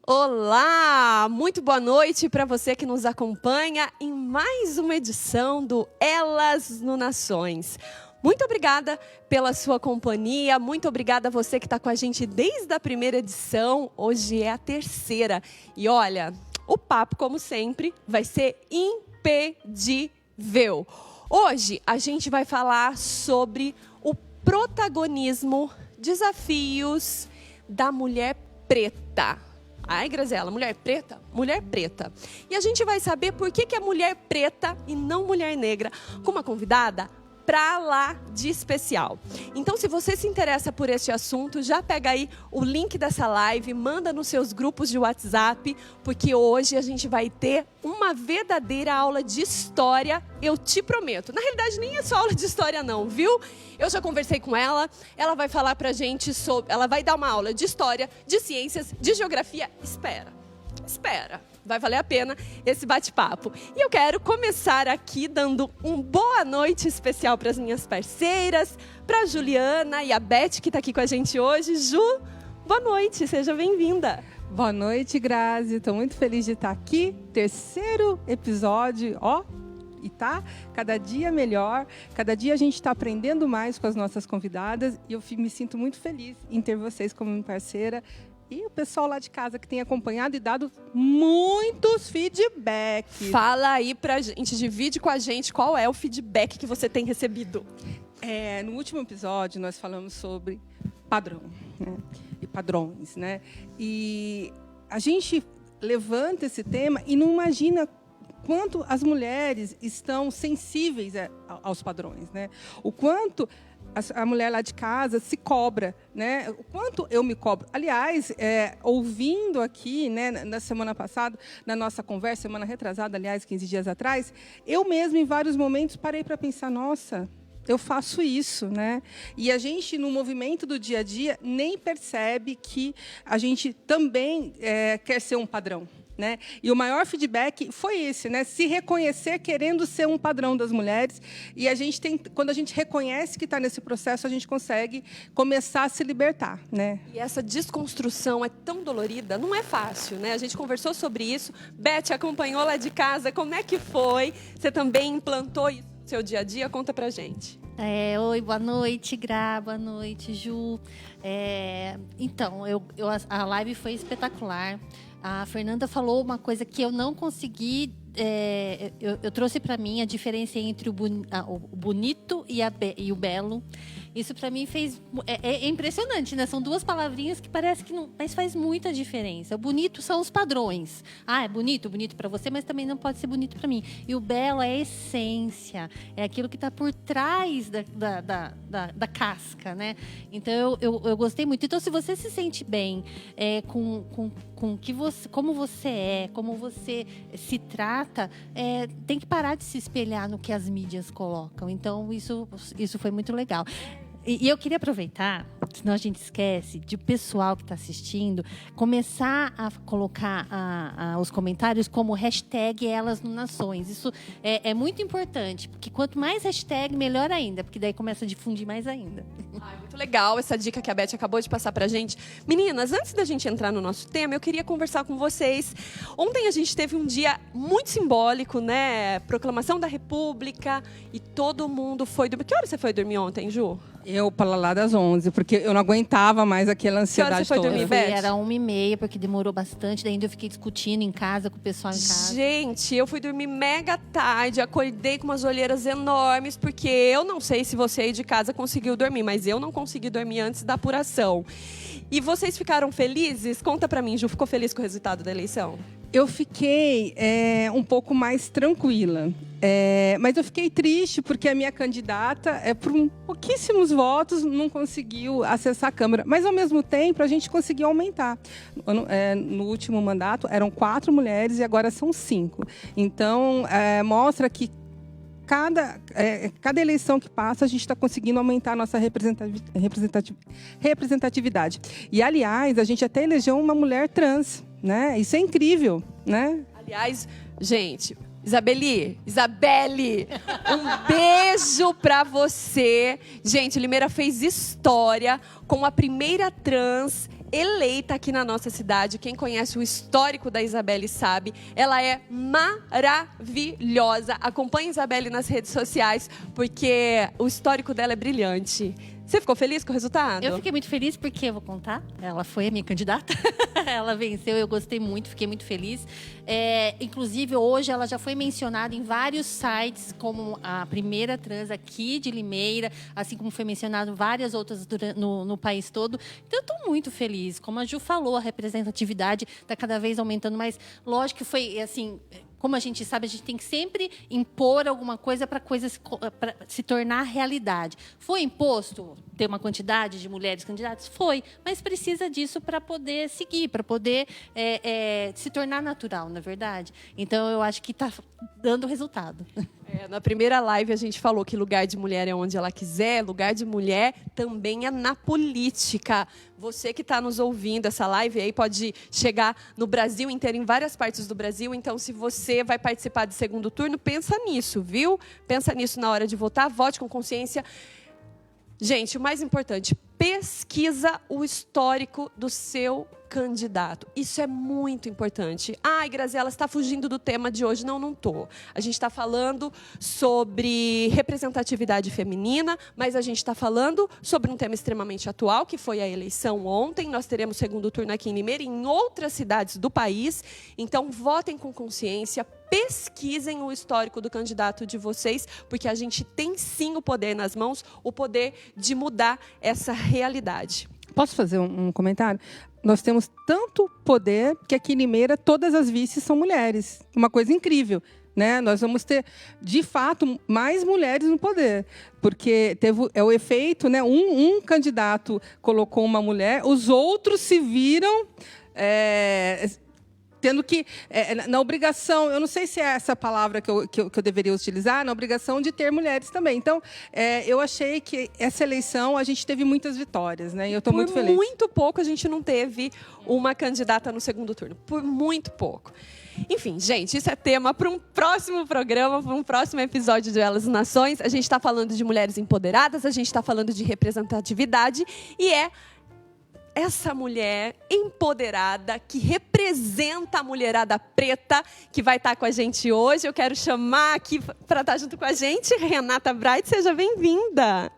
Olá! Muito boa noite para você que nos acompanha em mais uma edição do Elas no Nações. Muito obrigada pela sua companhia, muito obrigada a você que está com a gente desde a primeira edição, hoje é a terceira. E olha, o papo, como sempre, vai ser imperdível. Hoje a gente vai falar sobre o protagonismo, desafios da mulher preta. Ai, Graziela, mulher preta? Mulher preta. E a gente vai saber por que é mulher preta e não mulher negra, com uma convidada pra lá de especial. Então, se você se interessa por este assunto, já pega aí o link dessa live, manda nos seus grupos de WhatsApp, porque hoje a gente vai ter uma verdadeira aula de história, eu te prometo. Na realidade, nem é só aula de história não, viu? Eu já conversei com ela, ela vai falar pra gente sobre... Ela vai dar uma aula de história, de ciências, de geografia. Espera. Vai valer a pena esse bate-papo. E eu quero começar aqui dando uma boa noite especial para as minhas parceiras, para a Juliana e a Beth, que está aqui com a gente hoje. Ju, boa noite, seja bem-vinda. Boa noite, Grazi. Estou muito feliz de estar aqui. Terceiro episódio, e tá cada dia melhor. Cada dia a gente está aprendendo mais com as nossas convidadas. E eu me sinto muito feliz em ter vocês como minha parceira. E o pessoal lá de casa que tem acompanhado e dado muitos feedbacks. Fala aí pra gente, divide com a gente qual é o feedback que você tem recebido. No último episódio nós falamos sobre padrão, né? E padrões, né? E a gente levanta esse tema e não imagina quanto as mulheres estão sensíveis aos padrões, né? O quanto a mulher lá de casa se cobra, né? O quanto eu me cobro. Aliás, ouvindo aqui, né, na semana passada, na nossa conversa, semana retrasada, aliás, 15 dias atrás, eu mesma, em vários momentos, parei para pensar, nossa, eu faço isso, né? E a gente, no movimento do dia a dia, nem percebe que a gente também quer ser um padrão. Né? E o maior feedback foi esse, né? Se reconhecer querendo ser um padrão das mulheres. E quando a gente reconhece que está nesse processo, a gente consegue começar a se libertar. Né? E essa desconstrução é tão dolorida, não é fácil, né? A gente conversou sobre isso. Beth acompanhou lá de casa, como é que foi? Você também implantou isso no seu dia a dia? Conta pra gente. Oi, boa noite, Gra, boa noite, Ju. Então, a live foi espetacular. A Fernanda falou uma coisa que eu não consegui... Eu trouxe para mim a diferença entre o bonito e o belo. Isso para mim é impressionante, né? São duas palavrinhas que parece que não... Mas faz muita diferença. O bonito são os padrões. É bonito para você, mas também não pode ser bonito para mim. E o belo é a essência. É aquilo que está por trás da casca, né? Então, eu gostei muito. Então, se você se sente bem com como você é, como você se trata, tem que parar de se espelhar no que as mídias colocam. Então, isso foi muito legal. E eu queria aproveitar, senão a gente esquece, de o pessoal que está assistindo, começar a colocar os comentários como hashtag Elas no Nações. Isso é muito importante, porque quanto mais hashtag, melhor ainda, porque daí começa a difundir mais ainda. Muito legal essa dica que a Beth acabou de passar pra gente. Meninas, antes da gente entrar no nosso tema, eu queria conversar com vocês. Ontem a gente teve um dia muito simbólico, né? Proclamação da República e todo mundo foi dormir. Que hora você foi dormir ontem, Ju? Eu, para lá das 11, porque eu não aguentava mais aquela ansiedade você foi toda. dormir, Beth? Era 1h30, porque demorou bastante. Daí ainda eu fiquei discutindo em casa, com o pessoal em casa. Gente, eu fui dormir mega tarde, acordei com umas olheiras enormes, porque eu não sei se você aí de casa conseguiu dormir, mas eu não consegui dormir antes da apuração. E vocês ficaram felizes? Conta pra mim, Ju, ficou feliz com o resultado da eleição? Eu fiquei um pouco mais tranquila. Mas eu fiquei triste porque a minha candidata, por pouquíssimos votos, não conseguiu acessar a Câmara. Mas, ao mesmo tempo, a gente conseguiu aumentar. No último mandato, eram 4 mulheres e agora são 5. Então, mostra que cada eleição que passa, a gente está conseguindo aumentar a nossa representatividade. E, aliás, a gente até elegeu uma mulher trans, né? Isso é incrível, né? Aliás, gente... Isabelle, um beijo pra você. Gente, Limeira fez história com a primeira trans eleita aqui na nossa cidade. Quem conhece o histórico da Isabelle sabe. Ela é maravilhosa. Acompanhe a Isabelle nas redes sociais, porque o histórico dela é brilhante. Você ficou feliz com o resultado? Eu fiquei muito feliz porque, eu vou contar, ela foi a minha candidata. Ela venceu, eu gostei muito, fiquei muito feliz. Inclusive, hoje ela já foi mencionada em vários sites como a primeira trans aqui de Limeira, assim como foi mencionado várias outras no país todo. Então, eu estou muito feliz. Como a Ju falou, a representatividade está cada vez aumentando, mas lógico que foi assim... Como a gente sabe, a gente tem que sempre impor alguma coisa para se tornar realidade. Foi imposto ter uma quantidade de mulheres candidatas? Foi, mas precisa disso para poder seguir, para poder se tornar natural, na verdade. Então, eu acho que está dando resultado. Na primeira live a gente falou que lugar de mulher é onde ela quiser, lugar de mulher também é na política. Você que está nos ouvindo, essa live aí pode chegar no Brasil inteiro, em várias partes do Brasil. Então, se você vai participar do segundo turno, pensa nisso, viu? Pensa nisso na hora de votar, vote com consciência. Gente, o mais importante, pesquisa o histórico do seu candidato. Isso é muito importante. Ai, Graziela, você está fugindo do tema de hoje. Não, não estou. A gente está falando sobre representatividade feminina, mas a gente está falando sobre um tema extremamente atual, que foi a eleição ontem. Nós teremos segundo turno aqui em Limeira e em outras cidades do país. Então, votem com consciência, pesquisem o histórico do candidato de vocês, porque a gente tem sim o poder nas mãos, o poder de mudar essa realidade. Posso fazer um comentário? Nós temos tanto poder que aqui em Limeira todas as vices são mulheres. Uma coisa incrível, né? Nós vamos ter, de fato, mais mulheres no poder. Porque é o efeito, né? Um candidato colocou uma mulher, os outros se viram... tendo que, na obrigação, eu não sei se é essa palavra que eu deveria utilizar, na obrigação de ter mulheres também. Então, eu achei que essa eleição a gente teve muitas vitórias, né? E eu estou muito feliz. Por muito pouco a gente não teve uma candidata no segundo turno. Por muito pouco. Enfim, gente, isso é tema para um próximo programa, para um próximo episódio de Elas Nações. A gente está falando de mulheres empoderadas, a gente está falando de representatividade e essa mulher empoderada, que representa a mulherada preta, que vai estar com a gente hoje. Eu quero chamar aqui para estar junto com a gente, Renata Bright, seja bem-vinda.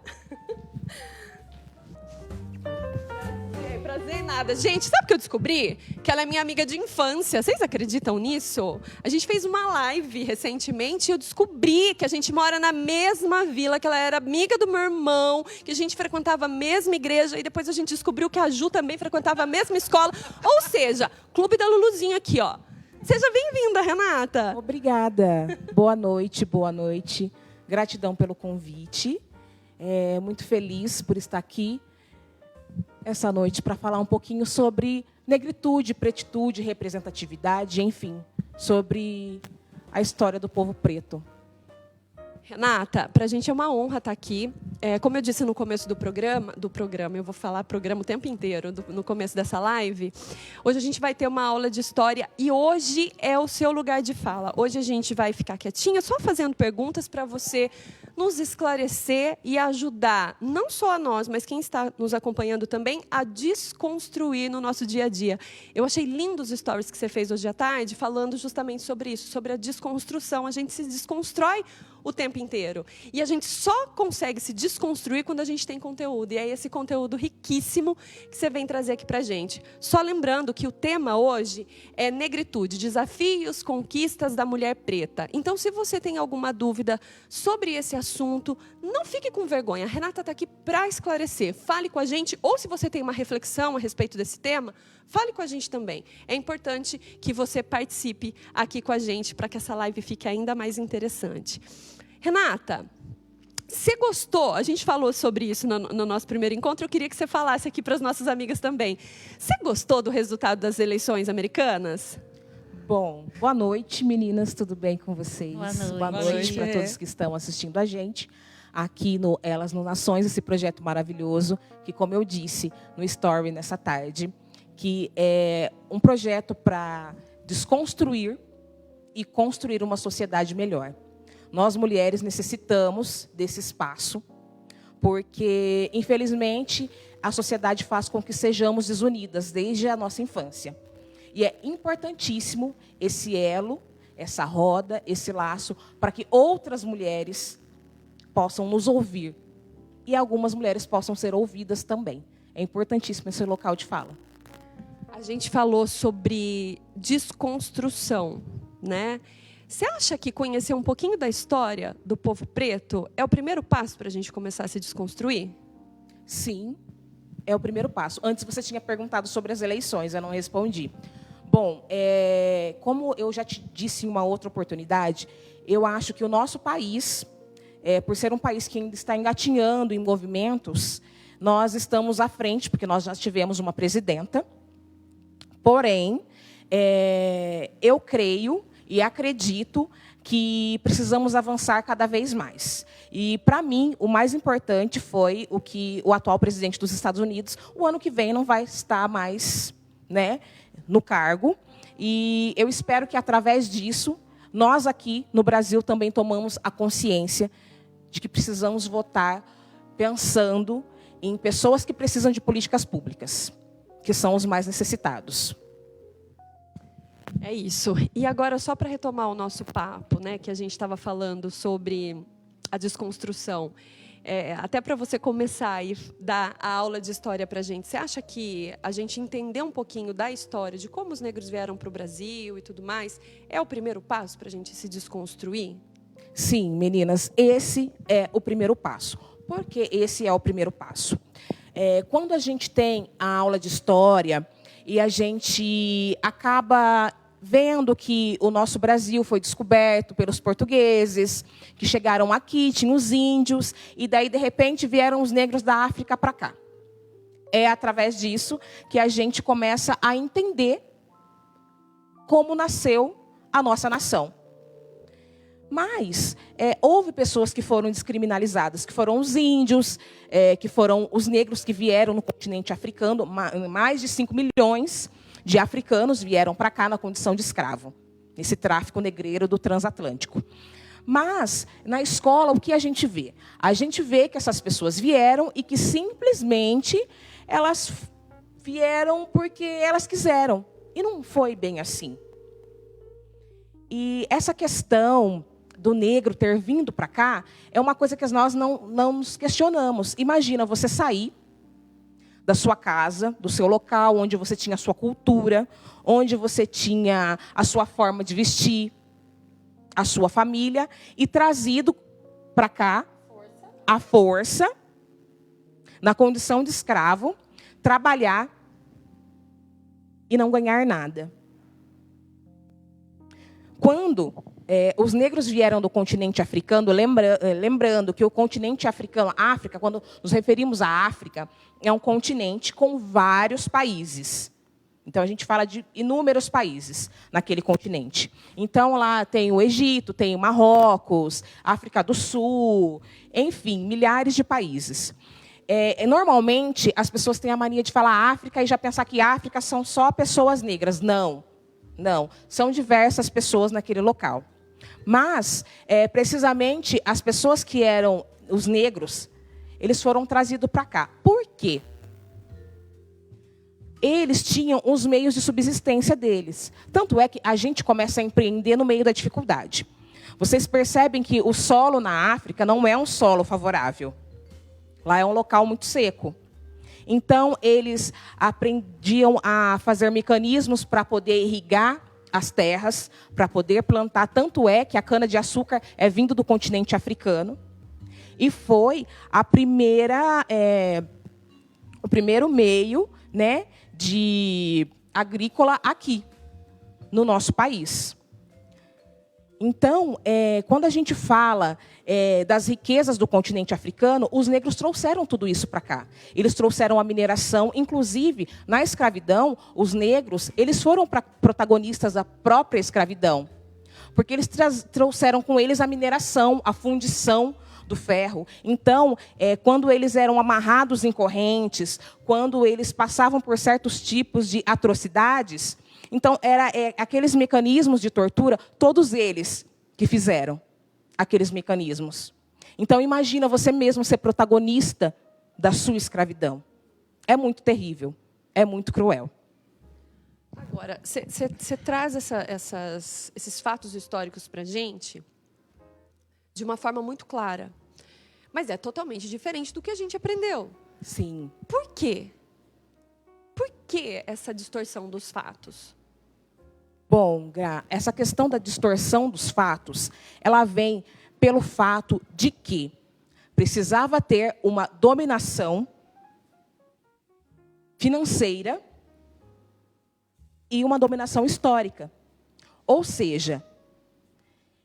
Prazer nada. Gente, sabe o que eu descobri? Que ela é minha amiga de infância. Vocês acreditam nisso? A gente fez uma live recentemente e eu descobri que a gente mora na mesma vila, que ela era amiga do meu irmão, que a gente frequentava a mesma igreja e depois a gente descobriu que a Ju também frequentava a mesma escola. Ou seja, Clube da Luluzinha aqui, ó. Seja bem-vinda, Renata. Obrigada. Boa noite, boa noite. Gratidão pelo convite. Muito feliz por estar aqui essa noite para falar um pouquinho sobre negritude, pretitude, representatividade, enfim, sobre a história do povo preto. Renata, para a gente é uma honra estar aqui. Como eu disse no começo do programa, eu vou falar programa o tempo inteiro, no começo dessa live, hoje a gente vai ter uma aula de história e hoje é o seu lugar de fala. Hoje a gente vai ficar quietinha, só fazendo perguntas para você nos esclarecer e ajudar, não só a nós, mas quem está nos acompanhando também, a desconstruir no nosso dia a dia. Eu achei lindo os stories que você fez hoje à tarde, falando justamente sobre isso, sobre a desconstrução. A gente se desconstrói o tempo inteiro. E a gente só consegue se desconstruir quando a gente tem conteúdo. E é esse conteúdo riquíssimo que você vem trazer aqui pra gente. Só lembrando que o tema hoje é negritude, desafios, conquistas da mulher preta. Então, se você tem alguma dúvida sobre esse assunto, não fique com vergonha. A Renata está aqui para esclarecer. Fale com a gente, ou se você tem uma reflexão a respeito desse tema, fale com a gente também. É importante que você participe aqui com a gente para que essa live fique ainda mais interessante. Renata, você gostou? A gente falou sobre isso no nosso primeiro encontro. Eu queria que você falasse aqui para as nossas amigas também. Você gostou do resultado das eleições americanas? Bom, boa noite, meninas. Tudo bem com vocês? Boa noite para todos que estão assistindo a gente aqui no Elas no Nações, esse projeto maravilhoso que, como eu disse no story nessa tarde, que é um projeto para desconstruir e construir uma sociedade melhor. Nós, mulheres, necessitamos desse espaço, porque, infelizmente, a sociedade faz com que sejamos desunidas desde a nossa infância. E é importantíssimo esse elo, essa roda, esse laço, para que outras mulheres possam nos ouvir. E algumas mulheres possam ser ouvidas também. É importantíssimo esse local de fala. A gente falou sobre desconstrução, né? Você acha que conhecer um pouquinho da história do povo preto é o primeiro passo para a gente começar a se desconstruir? Sim, é o primeiro passo. Antes você tinha perguntado sobre as eleições, eu não respondi. Bom, como eu já te disse em uma outra oportunidade, eu acho que o nosso país, por ser um país que ainda está engatinhando em movimentos, nós estamos à frente, porque nós já tivemos uma presidenta. Porém, eu creio e acredito que precisamos avançar cada vez mais. E, para mim, o mais importante foi o que o atual presidente dos Estados Unidos, o ano que vem, não vai estar mais, né, no cargo. E eu espero que, através disso, nós aqui no Brasil também tomamos a consciência de que precisamos votar pensando em pessoas que precisam de políticas públicas, que são os mais necessitados. É isso. E agora, só para retomar o nosso papo, né, que a gente estava falando sobre a desconstrução, até para você começar e dar a aula de história para a gente, você acha que a gente entender um pouquinho da história, de como os negros vieram para o Brasil e tudo mais, é o primeiro passo para a gente se desconstruir? Sim, meninas, esse é o primeiro passo. Por que esse é o primeiro passo? Quando a gente tem a aula de história e a gente acaba vendo que o nosso Brasil foi descoberto pelos portugueses, que chegaram aqui, tinham os índios, e daí, de repente, vieram os negros da África para cá. É através disso que a gente começa a entender como nasceu a nossa nação. Mas houve pessoas que foram descriminalizadas, que foram os índios, que foram os negros que vieram no continente africano, mais de 5 milhões de africanos vieram para cá na condição de escravo, nesse tráfico negreiro do transatlântico. Mas, na escola, o que a gente vê? A gente vê que essas pessoas vieram e que, simplesmente, elas vieram porque elas quiseram. E não foi bem assim. E essa questão do negro ter vindo para cá é uma coisa que nós não nos questionamos. Imagina você sair da sua casa, do seu local, onde você tinha a sua cultura, onde você tinha a sua forma de vestir, a sua família, e trazido para cá, à força, na condição de escravo, trabalhar e não ganhar nada. Quando os negros vieram do continente africano, lembrando que o continente africano, África, quando nos referimos à África, é um continente com vários países. Então, a gente fala de inúmeros países naquele continente. Então, lá tem o Egito, tem o Marrocos, África do Sul, enfim, milhares de países. Normalmente, as pessoas têm a mania de falar África e já pensar que África são só pessoas negras. Não, não. São diversas pessoas naquele local. Mas, precisamente, as pessoas que eram os negros, eles foram trazidos para cá. Por quê? Eles tinham os meios de subsistência deles. Tanto é que a gente começa a empreender no meio da dificuldade. Vocês percebem que o solo na África não é um solo favorável. Lá é um local muito seco. Então, eles aprendiam a fazer mecanismos para poder irrigar as terras, para poder plantar. Tanto é que a cana-de-açúcar é vindo do continente africano. E foi a o primeiro meio, né, de agrícola aqui, no nosso país. Então, quando a gente fala das riquezas do continente africano, os negros trouxeram tudo isso para cá. Eles trouxeram a mineração, inclusive, na escravidão, os negros eles foram protagonistas da própria escravidão. Porque eles trouxeram com eles a mineração, a fundição do ferro. Então, quando eles eram amarrados em correntes, quando eles passavam por certos tipos de atrocidades, então, aqueles mecanismos de tortura, todos eles que fizeram aqueles mecanismos. Então, imagina você mesmo ser protagonista da sua escravidão. é muito terrível, é muito cruel. Agora, você traz esses fatos históricos para a gente de uma forma muito clara. Mas é totalmente diferente do que a gente aprendeu. Sim. Por quê? Por que essa distorção dos fatos? Bom, Gra, essa questão da distorção dos fatos, ela vem pelo fato de que precisava ter uma dominação financeira e uma dominação histórica. Ou seja,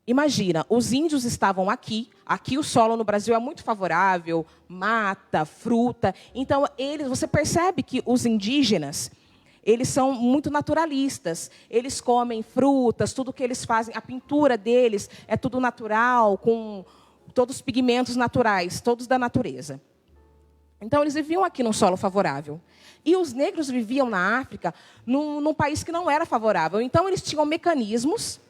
imagina, os índios estavam aqui o solo no Brasil é muito favorável, mata, fruta. Então, você percebe que os indígenas, eles são muito naturalistas. Eles comem frutas, tudo que eles fazem, a pintura deles é tudo natural, com todos os pigmentos naturais, todos da natureza. Então, eles viviam aqui num solo favorável. E os negros viviam na África, num país que não era favorável. Então, eles tinham mecanismos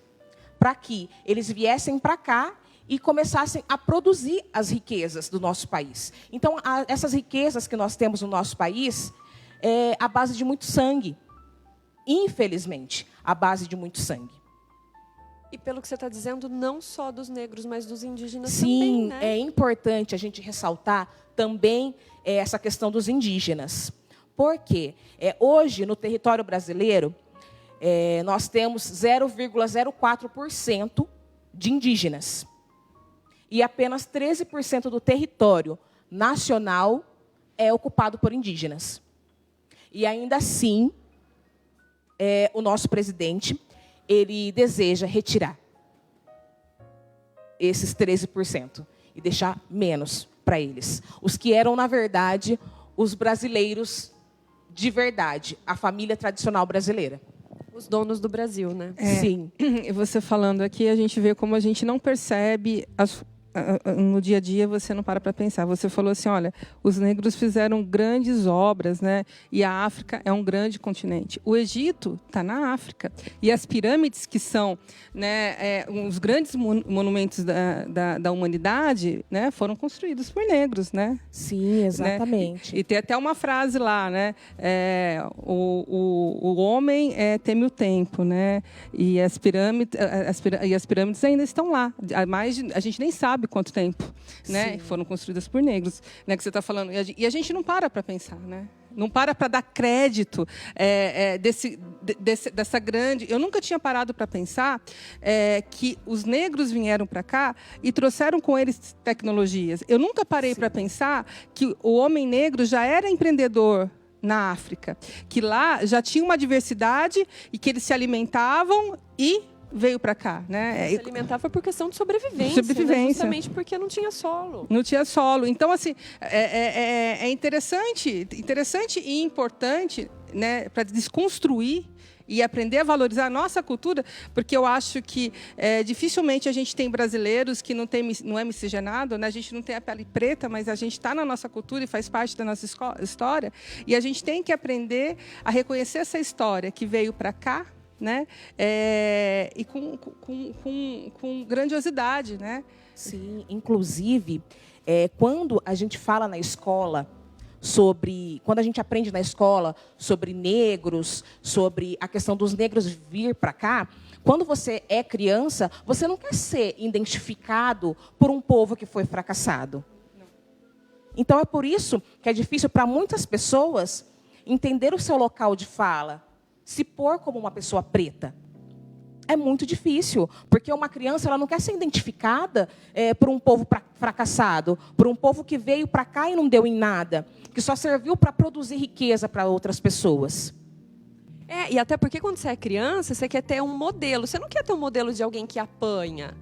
para que eles viessem para cá e começassem a produzir as riquezas do nosso país. Então, essas riquezas que nós temos no nosso país é à base de muito sangue. Infelizmente, à base de muito sangue. E pelo que você está dizendo, não só dos negros, mas dos indígenas também, também, né? É importante a gente ressaltar também essa questão dos indígenas. Porque hoje, no território brasileiro, nós temos 0,04% de indígenas. E apenas 13% do território nacional é ocupado por indígenas. E ainda assim, o nosso presidente, ele deseja retirar esses 13% e deixar menos para eles. Os que eram, na verdade, os brasileiros de verdade, a família tradicional brasileira. Os donos do Brasil, né? Sim. E você falando aqui, a gente vê como a gente não percebe no dia a dia, você não para pensar. Você falou assim, olha, os negros fizeram grandes obras, né? E a África é um grande continente. O Egito está na África. E as pirâmides, que são, né, os grandes monumentos da humanidade, né, foram construídos por negros, né? Sim, exatamente. Né? E tem até uma frase lá, né? O homem teme o tempo, né? E as pirâmides ainda estão lá. A gente nem sabe quanto tempo, né? Foram construídas por negros, né? Que você está falando. E a gente não para pensar, né? Não para dar crédito dessa grande... Eu nunca tinha parado para pensar que os negros vieram para cá e trouxeram com eles tecnologias. Eu nunca parei para pensar que o homem negro já era empreendedor na África, que lá já tinha uma diversidade e que eles se alimentavam e veio para cá, né? Se alimentar foi por questão de sobrevivência. Né? Justamente porque não tinha solo. Não tinha solo. Então, assim, é interessante e importante, né, para desconstruir e aprender a valorizar a nossa cultura, porque eu acho que dificilmente a gente tem brasileiros que não é miscigenado, né? A gente não tem a pele preta, mas a gente está na nossa cultura e faz parte da nossa história. E a gente tem que aprender a reconhecer essa história que veio para cá, né? E com grandiosidade, né? Sim, inclusive, quando a gente fala na escola quando a gente aprende na escola sobre negros, sobre a questão dos negros vir para cá, quando você é criança, você não quer ser identificado por um povo que foi fracassado. Não. Então, é por isso que é difícil para muitas pessoas entender o seu local de fala, se pôr como uma pessoa preta. É muito difícil, porque uma criança ela não quer ser identificada por um povo fracassado, por um povo que veio para cá e não deu em nada, que só serviu para produzir riqueza para outras pessoas. E até porque quando você é criança, você quer ter um modelo. Você não quer ter um modelo de alguém que apanha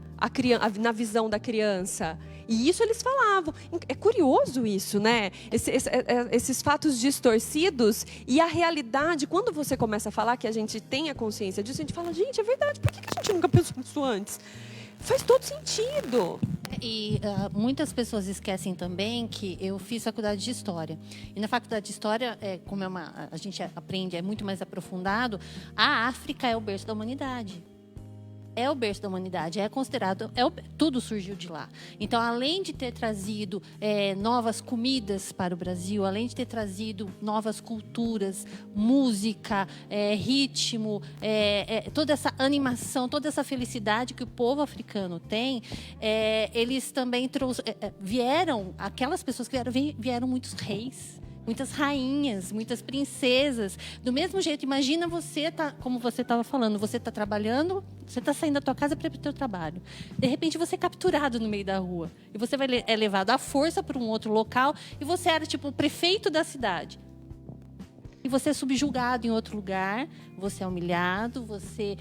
na visão da criança. E isso eles falavam. É curioso isso, né? Esses fatos distorcidos e a realidade. Quando você começa a falar que a gente tem a consciência disso, a gente fala, gente, é verdade. Por que a gente nunca pensou nisso antes? Faz todo sentido. E muitas pessoas esquecem também que eu fiz faculdade de História. E na faculdade de História, como a gente aprende, é muito mais aprofundado, a África é o berço da humanidade. é o berço da humanidade, é considerado, tudo surgiu de lá. Então, além de ter trazido novas comidas para o Brasil, além de ter trazido novas culturas, música, ritmo, toda essa animação, toda essa felicidade que o povo africano tem, eles também vieram, aquelas pessoas que vieram muitos reis, muitas rainhas, muitas princesas. Do mesmo jeito, imagina como você estava falando, você está trabalhando, você está saindo da tua casa para ir para o teu trabalho. De repente, você é capturado no meio da rua. E você é levado à força para um outro local. E você era, tipo, o prefeito da cidade. E você é subjugado em outro lugar. Você é humilhado. Você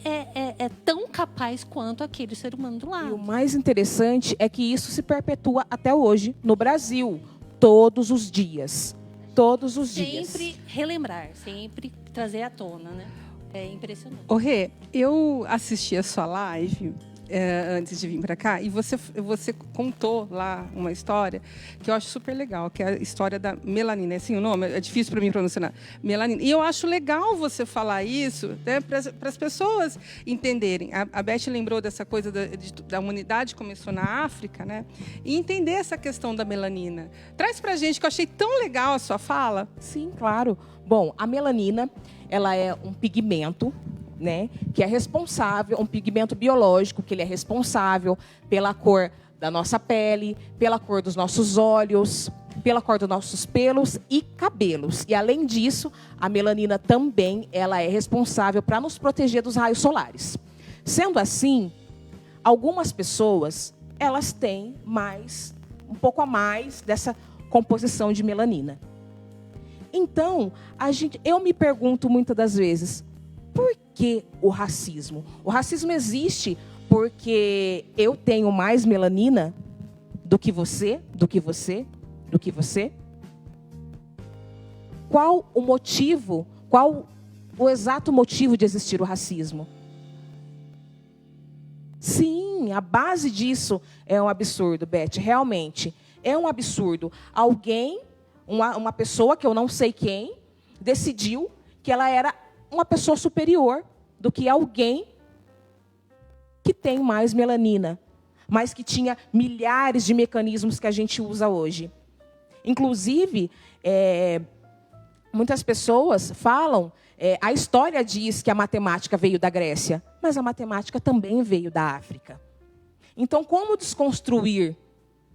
é tão capaz quanto aquele ser humano do lado. E o mais interessante é que isso se perpetua até hoje no Brasil. Todos os dias. Todos os dias. Sempre relembrar, sempre trazer à tona, né? É impressionante. Ô, Rê, eu assisti a sua live antes de vir para cá e você contou lá uma história que eu acho super legal, que é a história da melanina. É assim o nome? É difícil para mim pronunciar. Melanina. E eu acho legal você falar isso, né, para as pessoas entenderem. A Beth lembrou dessa coisa da humanidade que começou na África, né? E entender essa questão da melanina. Traz para a gente, que eu achei tão legal a sua fala. Sim, claro. Bom, a melanina, ela é um pigmento, né, que é responsável, um pigmento biológico, que ele é responsável pela cor da nossa pele, pela cor dos nossos olhos, pela cor dos nossos pelos e cabelos. E, além disso, a melanina também ela é responsável para nos proteger dos raios solares. Sendo assim, algumas pessoas, elas têm um pouco a mais dessa composição de melanina. Então, eu me pergunto muitas das vezes, por que o racismo? O racismo existe porque eu tenho mais melanina do que você, do que você, do que você? Qual o motivo, qual o exato motivo de existir o racismo? Sim, a base disso é um absurdo, Beth, realmente. É um absurdo. Uma pessoa que eu não sei quem, decidiu que ela era uma pessoa superior do que alguém que tem mais melanina, mas que tinha milhares de mecanismos que a gente usa hoje. Inclusive, muitas pessoas falam, a história diz que a matemática veio da Grécia, mas a matemática também veio da África. Então, como desconstruir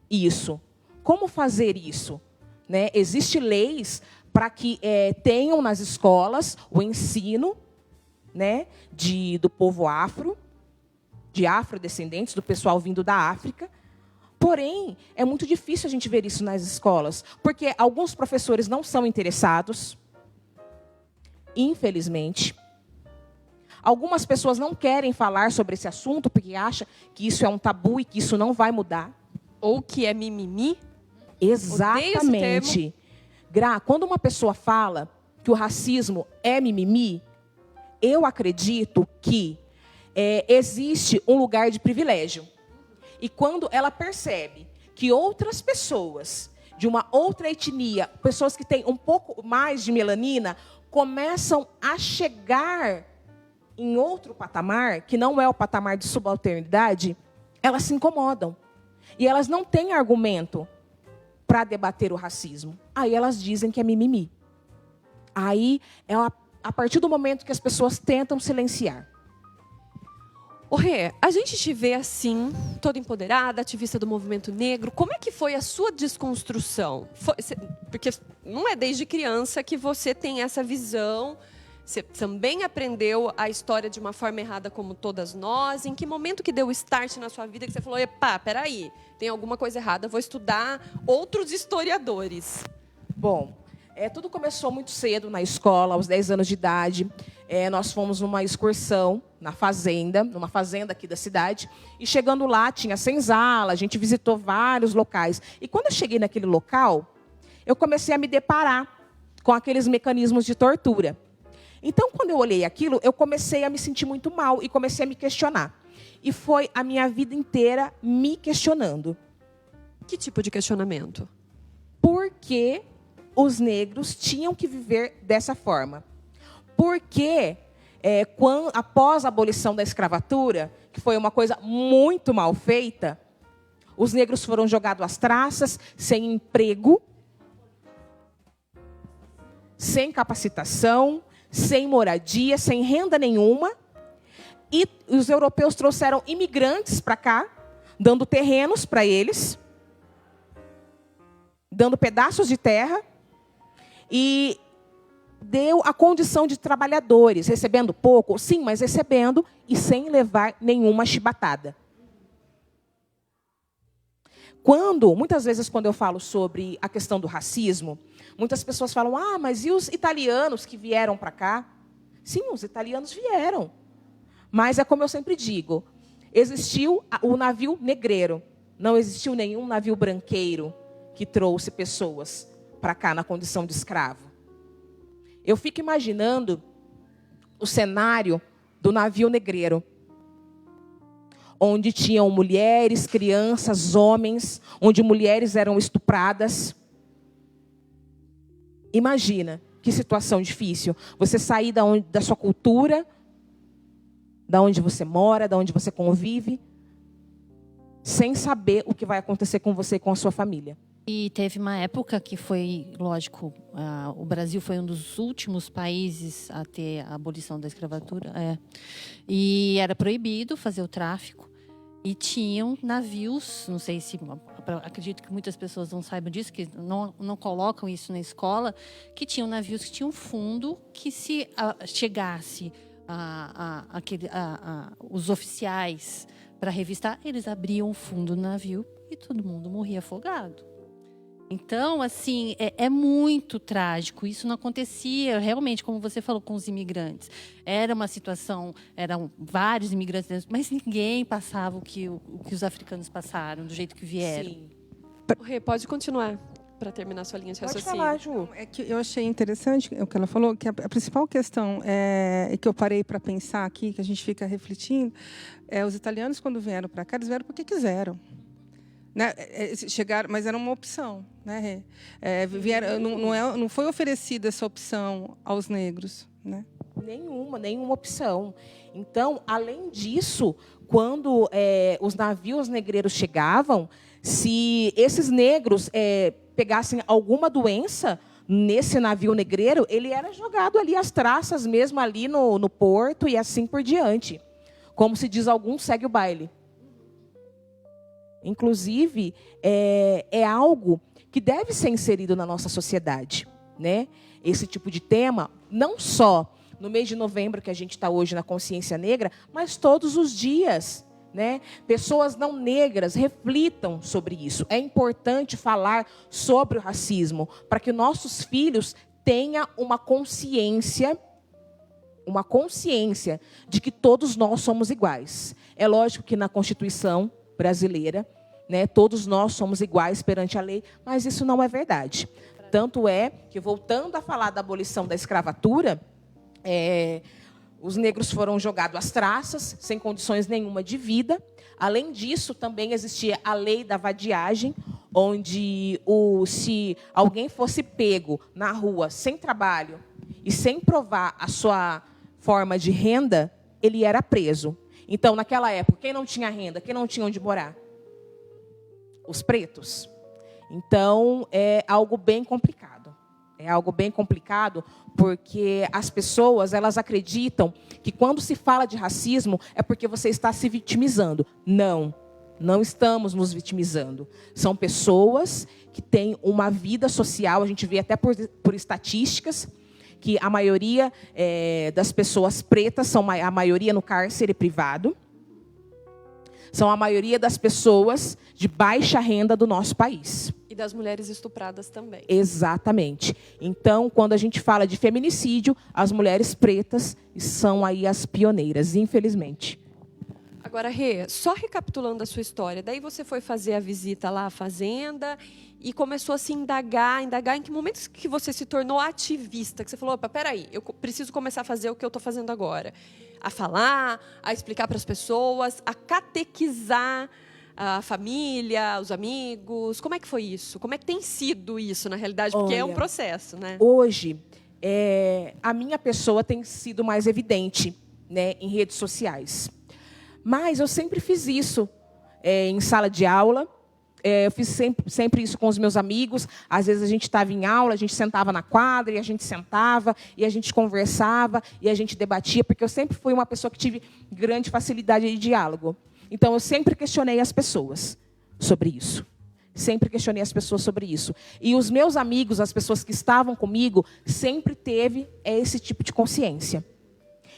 isso? Como fazer isso? Né? Existem leis para que tenham nas escolas o ensino, né, do povo afro, de afrodescendentes, do pessoal vindo da África. Porém, é muito difícil a gente ver isso nas escolas, porque alguns professores não são interessados, infelizmente. Algumas pessoas não querem falar sobre esse assunto, porque acham que isso é um tabu e que isso não vai mudar. Ou que é mimimi. Exatamente. Gra, quando uma pessoa fala que o racismo é mimimi, eu acredito que existe um lugar de privilégio. E quando ela percebe que outras pessoas de uma outra etnia, pessoas que têm um pouco mais de melanina, começam a chegar em outro patamar, que não é o patamar de subalternidade, elas se incomodam. E elas não têm argumento para debater o racismo. Aí elas dizem que é mimimi. Aí é a partir do momento que as pessoas tentam silenciar. Ô Rê, a gente te vê assim, toda empoderada, ativista do movimento negro. Como é que foi a sua desconstrução? Porque não é desde criança que você tem essa visão. Você também aprendeu a história de uma forma errada como todas nós. Em que momento que deu o start na sua vida que você falou, epá, peraí, tem alguma coisa errada, vou estudar outros historiadores? Bom, tudo começou muito cedo na escola, aos 10 anos de idade. Nós fomos numa excursão numa fazenda aqui da cidade. E chegando lá, tinha senzala, a gente visitou vários locais. E quando eu cheguei naquele local, eu comecei a me deparar com aqueles mecanismos de tortura. Então, quando eu olhei aquilo, eu comecei a me sentir muito mal e comecei a me questionar. E foi a minha vida inteira me questionando. Que tipo de questionamento? Por que os negros tinham que viver dessa forma? Por que após a abolição da escravatura, que foi uma coisa muito mal feita, os negros foram jogados às traças, sem emprego, sem capacitação, sem moradia, sem renda nenhuma. E os europeus trouxeram imigrantes para cá, dando terrenos para eles, dando pedaços de terra, e deu a condição de trabalhadores, recebendo pouco, sim, mas recebendo e sem levar nenhuma chibatada. Muitas vezes, quando eu falo sobre a questão do racismo, muitas pessoas falam, mas e os italianos que vieram para cá? Sim, os italianos vieram. Mas é como eu sempre digo, existiu o navio negreiro, não existiu nenhum navio branqueiro que trouxe pessoas para cá na condição de escravo. Eu fico imaginando o cenário do navio negreiro, onde tinham mulheres, crianças, homens, onde mulheres eram estupradas. Imagina que situação difícil. Você sair da sua cultura, da onde você mora, da onde você convive, sem saber o que vai acontecer com você e com a sua família. E teve uma época que foi, lógico, o Brasil foi um dos últimos países a ter a abolição da escravatura. E era proibido fazer o tráfico. E tinham navios, não sei se... Acredito que muitas pessoas não saibam disso, que não colocam isso na escola, que tinham navios que tinham fundo, que se chegasse os oficiais para revistar, eles abriam o fundo do navio e todo mundo morria afogado. Então, assim, é muito trágico. Isso não acontecia realmente, como você falou, com os imigrantes. Era uma situação, eram vários imigrantes, mas ninguém passava o que os africanos passaram, do jeito que vieram. Sim. Rê, pode continuar para terminar sua linha de raciocínio. Pode falar, Ju. É que eu achei interessante o que ela falou, que a principal questão que eu parei para pensar aqui, que a gente fica refletindo, os italianos, quando vieram para cá, eles vieram porque quiseram. Né? Chegaram, mas era uma opção. Né? Não foi oferecida essa opção aos negros. Né? Nenhuma opção. Então, além disso, quando os navios negreiros chegavam, se esses negros pegassem alguma doença nesse navio negreiro, ele era jogado ali às traças mesmo, ali no porto e assim por diante. Como se diz, alguns segue o baile. Inclusive, é algo que deve ser inserido na nossa sociedade, né? Esse tipo de tema, não só no mês de novembro, que a gente está hoje na Consciência Negra, mas todos os dias, né? Pessoas não negras reflitam sobre isso. É importante falar sobre o racismo, para que nossos filhos tenham uma consciência de que todos nós somos iguais. É lógico que na Constituição brasileira, né, todos nós somos iguais perante a lei, mas isso não é verdade. Tanto é que, voltando a falar da abolição da escravatura, os negros foram jogados às traças, sem condições nenhuma de vida. Além disso, também existia a lei da vadiagem, onde se alguém fosse pego na rua sem trabalho e sem provar a sua forma de renda, ele era preso. Então, naquela época, quem não tinha renda, quem não tinha onde morar? Os pretos. Então, é algo bem complicado. É algo bem complicado porque as pessoas, elas acreditam que quando se fala de racismo é porque você está se vitimizando. Não estamos nos vitimizando. São pessoas que têm uma vida social, a gente vê até por estatísticas, que a maioria das pessoas pretas são a maioria no cárcere privado, são a maioria das pessoas de baixa renda do nosso país. E das mulheres estupradas também. Exatamente. Então, quando a gente fala de feminicídio, as mulheres pretas são aí as pioneiras, infelizmente. Agora, Rê, só recapitulando a sua história, daí você foi fazer a visita lá à fazenda e começou a se indagar em que momentos que você se tornou ativista, que você falou, opa, peraí, eu preciso começar a fazer o que eu estou fazendo agora. A falar, a explicar para as pessoas, a catequizar a família, os amigos. Como é que foi isso? Como é que tem sido isso, na realidade? Porque é um processo, né? Hoje, a minha pessoa tem sido mais evidente, né, em redes sociais. Mas eu sempre fiz isso em sala de aula. Eu fiz sempre isso com os meus amigos. Às vezes a gente estava em aula, a gente sentava na quadra, e a gente sentava, e a gente conversava, e a gente debatia, porque eu sempre fui uma pessoa que tive grande facilidade de diálogo. Então, eu sempre questionei as pessoas sobre isso. Sempre questionei as pessoas sobre isso. E os meus amigos, as pessoas que estavam comigo, sempre teve esse tipo de consciência.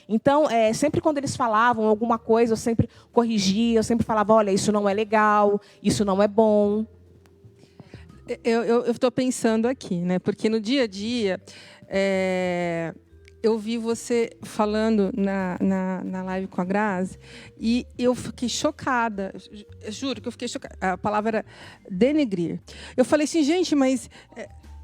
Então, sempre quando eles falavam alguma coisa, eu sempre corrigia, eu sempre falava, olha, isso não é legal, isso não é bom. Eu estou pensando aqui, né? Porque no dia a dia, eu vi você falando na live com a Grazi e eu fiquei chocada. Eu juro que eu fiquei chocada. A palavra era denegrir. Eu falei assim, gente, mas...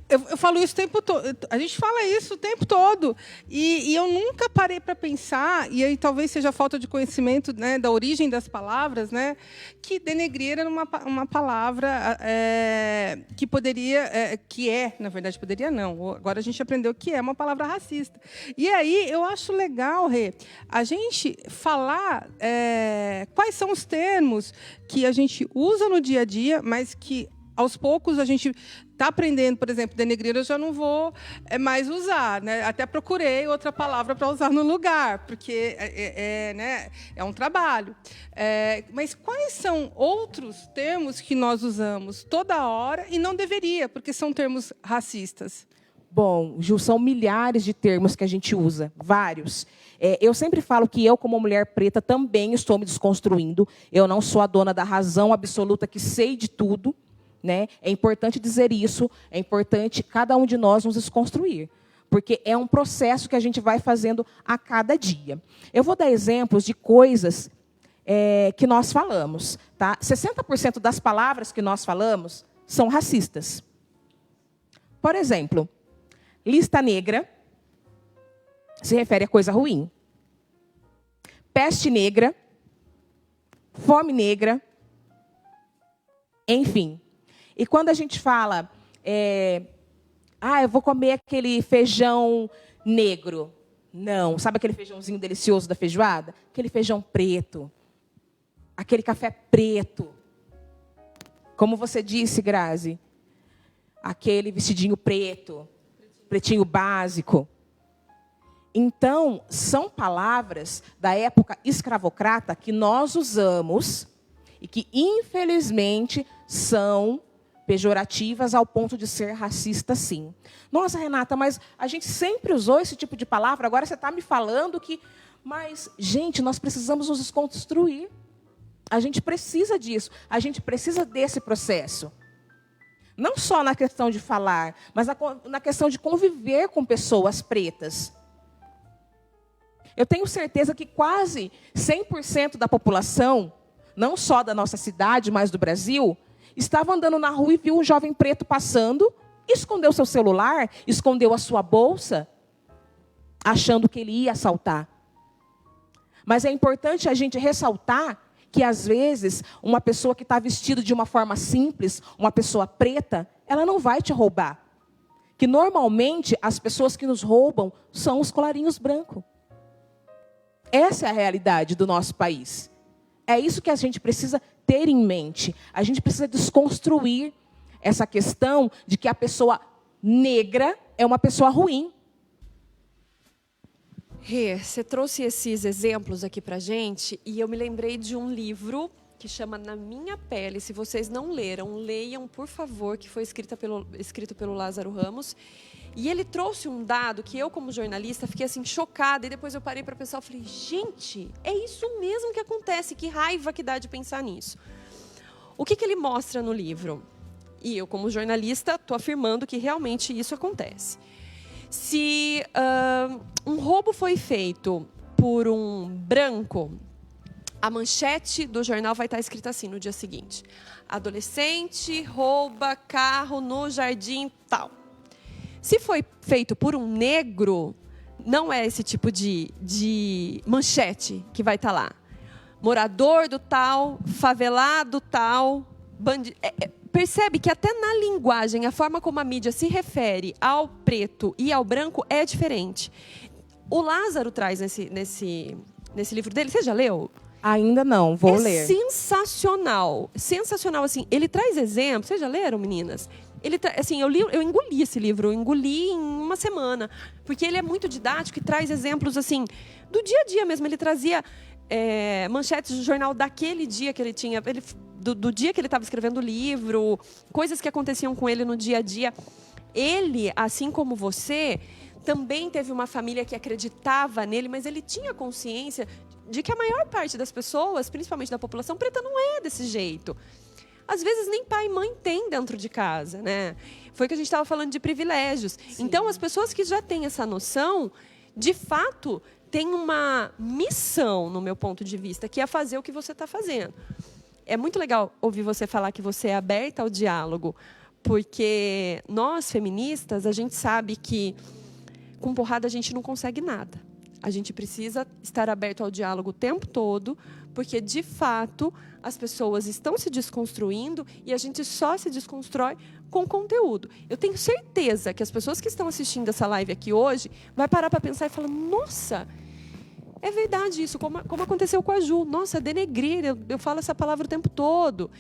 Eu falo isso o tempo todo. A gente fala isso o tempo todo. E eu nunca parei para pensar, e aí talvez seja falta de conhecimento, né, da origem das palavras, né, que denegrir era uma palavra que poderia... na verdade, poderia não. Agora a gente aprendeu que é uma palavra racista. E aí eu acho legal, Rê, a gente falar quais são os termos que a gente usa no dia a dia, mas que, aos poucos, a gente está aprendendo, por exemplo, denegrir, eu já não vou mais usar, né? Até procurei outra palavra para usar no lugar, porque né, é um trabalho. Mas quais são outros termos que nós usamos toda hora e não deveria, porque são termos racistas? Bom, Ju, são milhares de termos que a gente usa, vários. Eu sempre falo que eu, como mulher preta, também estou me desconstruindo. Eu não sou a dona da razão absoluta que sei de tudo. Né? É importante dizer isso, é importante cada um de nós nos desconstruir, porque é um processo que a gente vai fazendo a cada dia. Eu vou dar exemplos de coisas que nós falamos. Tá? 60% das palavras que nós falamos são racistas. Por exemplo, lista negra se refere a coisa ruim. Peste negra, fome negra, enfim. E quando a gente fala, eu vou comer aquele feijão negro. Não, sabe aquele feijãozinho delicioso da feijoada? Aquele feijão preto. Aquele café preto. Como você disse, Grazi, aquele vestidinho preto, pretinho básico. Então, são palavras da época escravocrata que nós usamos e que, infelizmente, são pejorativas ao ponto de ser racista, sim. Nossa, Renata, mas a gente sempre usou esse tipo de palavra, agora você está me falando que... Mas, gente, nós precisamos nos desconstruir. A gente precisa disso, a gente precisa desse processo. Não só na questão de falar, mas na questão de conviver com pessoas pretas. Eu tenho certeza que quase 100% da população, não só da nossa cidade, mas do Brasil, estava andando na rua e viu um jovem preto passando, escondeu seu celular, escondeu a sua bolsa, achando que ele ia assaltar. Mas é importante a gente ressaltar que, às vezes, uma pessoa que está vestida de uma forma simples, uma pessoa preta, ela não vai te roubar. Que, normalmente, as pessoas que nos roubam são os colarinhos brancos. Essa é a realidade do nosso país. É isso que a gente precisa ter em mente. A gente precisa desconstruir essa questão de que a pessoa negra é uma pessoa ruim. Rê, você trouxe esses exemplos aqui pra gente e eu me lembrei de um livro que chama Na Minha Pele. Se vocês não leram, leiam, por favor, que foi escrito pelo Lázaro Ramos. E ele trouxe um dado que eu, como jornalista, fiquei assim chocada. E depois eu parei para pensar, eu falei, gente, é isso mesmo que acontece. Que raiva que dá de pensar nisso. O que ele mostra no livro? E eu, como jornalista, estou afirmando que realmente isso acontece. Se um roubo foi feito por um branco, a manchete do jornal vai estar escrita assim no dia seguinte. Adolescente rouba carro no jardim tal. Se foi feito por um negro, não é esse tipo de manchete que vai estar lá. Morador do tal, favelado tal, bandido. percebe que até na linguagem, a forma como a mídia se refere ao preto e ao branco é diferente. O Lázaro traz nesse livro dele, você já leu? Ainda não, vou ler. Sensacional. Sensacional, assim. Ele traz exemplos. Vocês já leram, meninas? Assim, eu engoli esse livro. Eu engoli em uma semana. Porque ele é muito didático e traz exemplos, assim, do dia a dia mesmo. Ele trazia manchetes do jornal daquele dia que ele tinha... Do dia que ele estava escrevendo o livro. Coisas que aconteciam com ele no dia a dia. Ele, assim como você... também teve uma família que acreditava nele, mas ele tinha consciência de que a maior parte das pessoas, principalmente da população preta, não é desse jeito. Às vezes nem pai e mãe têm dentro de casa, né? Foi o que a gente estava falando de privilégios. Sim. Então, as pessoas que já têm essa noção, de fato, têm uma missão, no meu ponto de vista, que é fazer o que você está fazendo. É muito legal ouvir você falar que você é aberta ao diálogo, porque nós, feministas, a gente sabe que com porrada a gente não consegue nada. A gente precisa estar aberto ao diálogo o tempo todo, porque, de fato, as pessoas estão se desconstruindo e a gente só se desconstrói com conteúdo. Eu tenho certeza que as pessoas que estão assistindo essa live aqui hoje vai parar para pensar e falar, nossa, é verdade isso, como aconteceu com a Ju. Nossa, denegrir, eu falo essa palavra o tempo todo.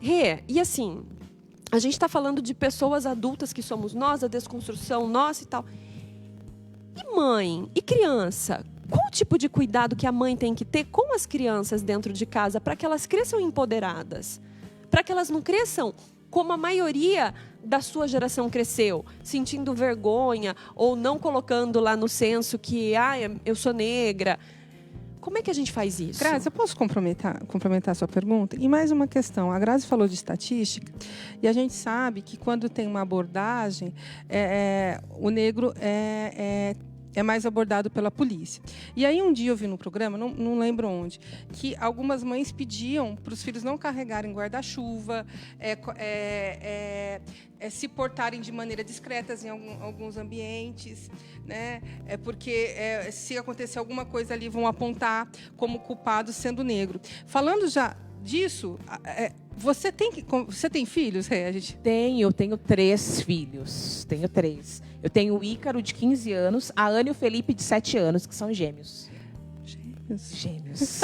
E assim, a gente está falando de pessoas adultas que somos nós, a desconstrução nossa e tal. E mãe? E criança? Qual o tipo de cuidado que a mãe tem que ter com as crianças dentro de casa para que elas cresçam empoderadas? Para que elas não cresçam como a maioria da sua geração cresceu, sentindo vergonha ou não colocando lá no censo que eu sou negra. Como é que a gente faz isso? Grazi, eu posso complementar a sua pergunta? E mais uma questão. A Grazi falou de estatística e a gente sabe que quando tem uma abordagem, o negro é mais abordado pela polícia. E aí um dia eu vi no programa, não lembro onde, que algumas mães pediam para os filhos não carregarem guarda-chuva, se portarem de maneira discreta em alguns ambientes, né? Porque se acontecer alguma coisa ali, vão apontar como culpado sendo negro. Falando já disso, você tem filhos, Regis? Eu tenho 3 filhos. Tenho 3. Eu tenho o Ícaro, de 15 anos, a Ana e o Felipe, de 7 anos, que são gêmeos. Gêmeos.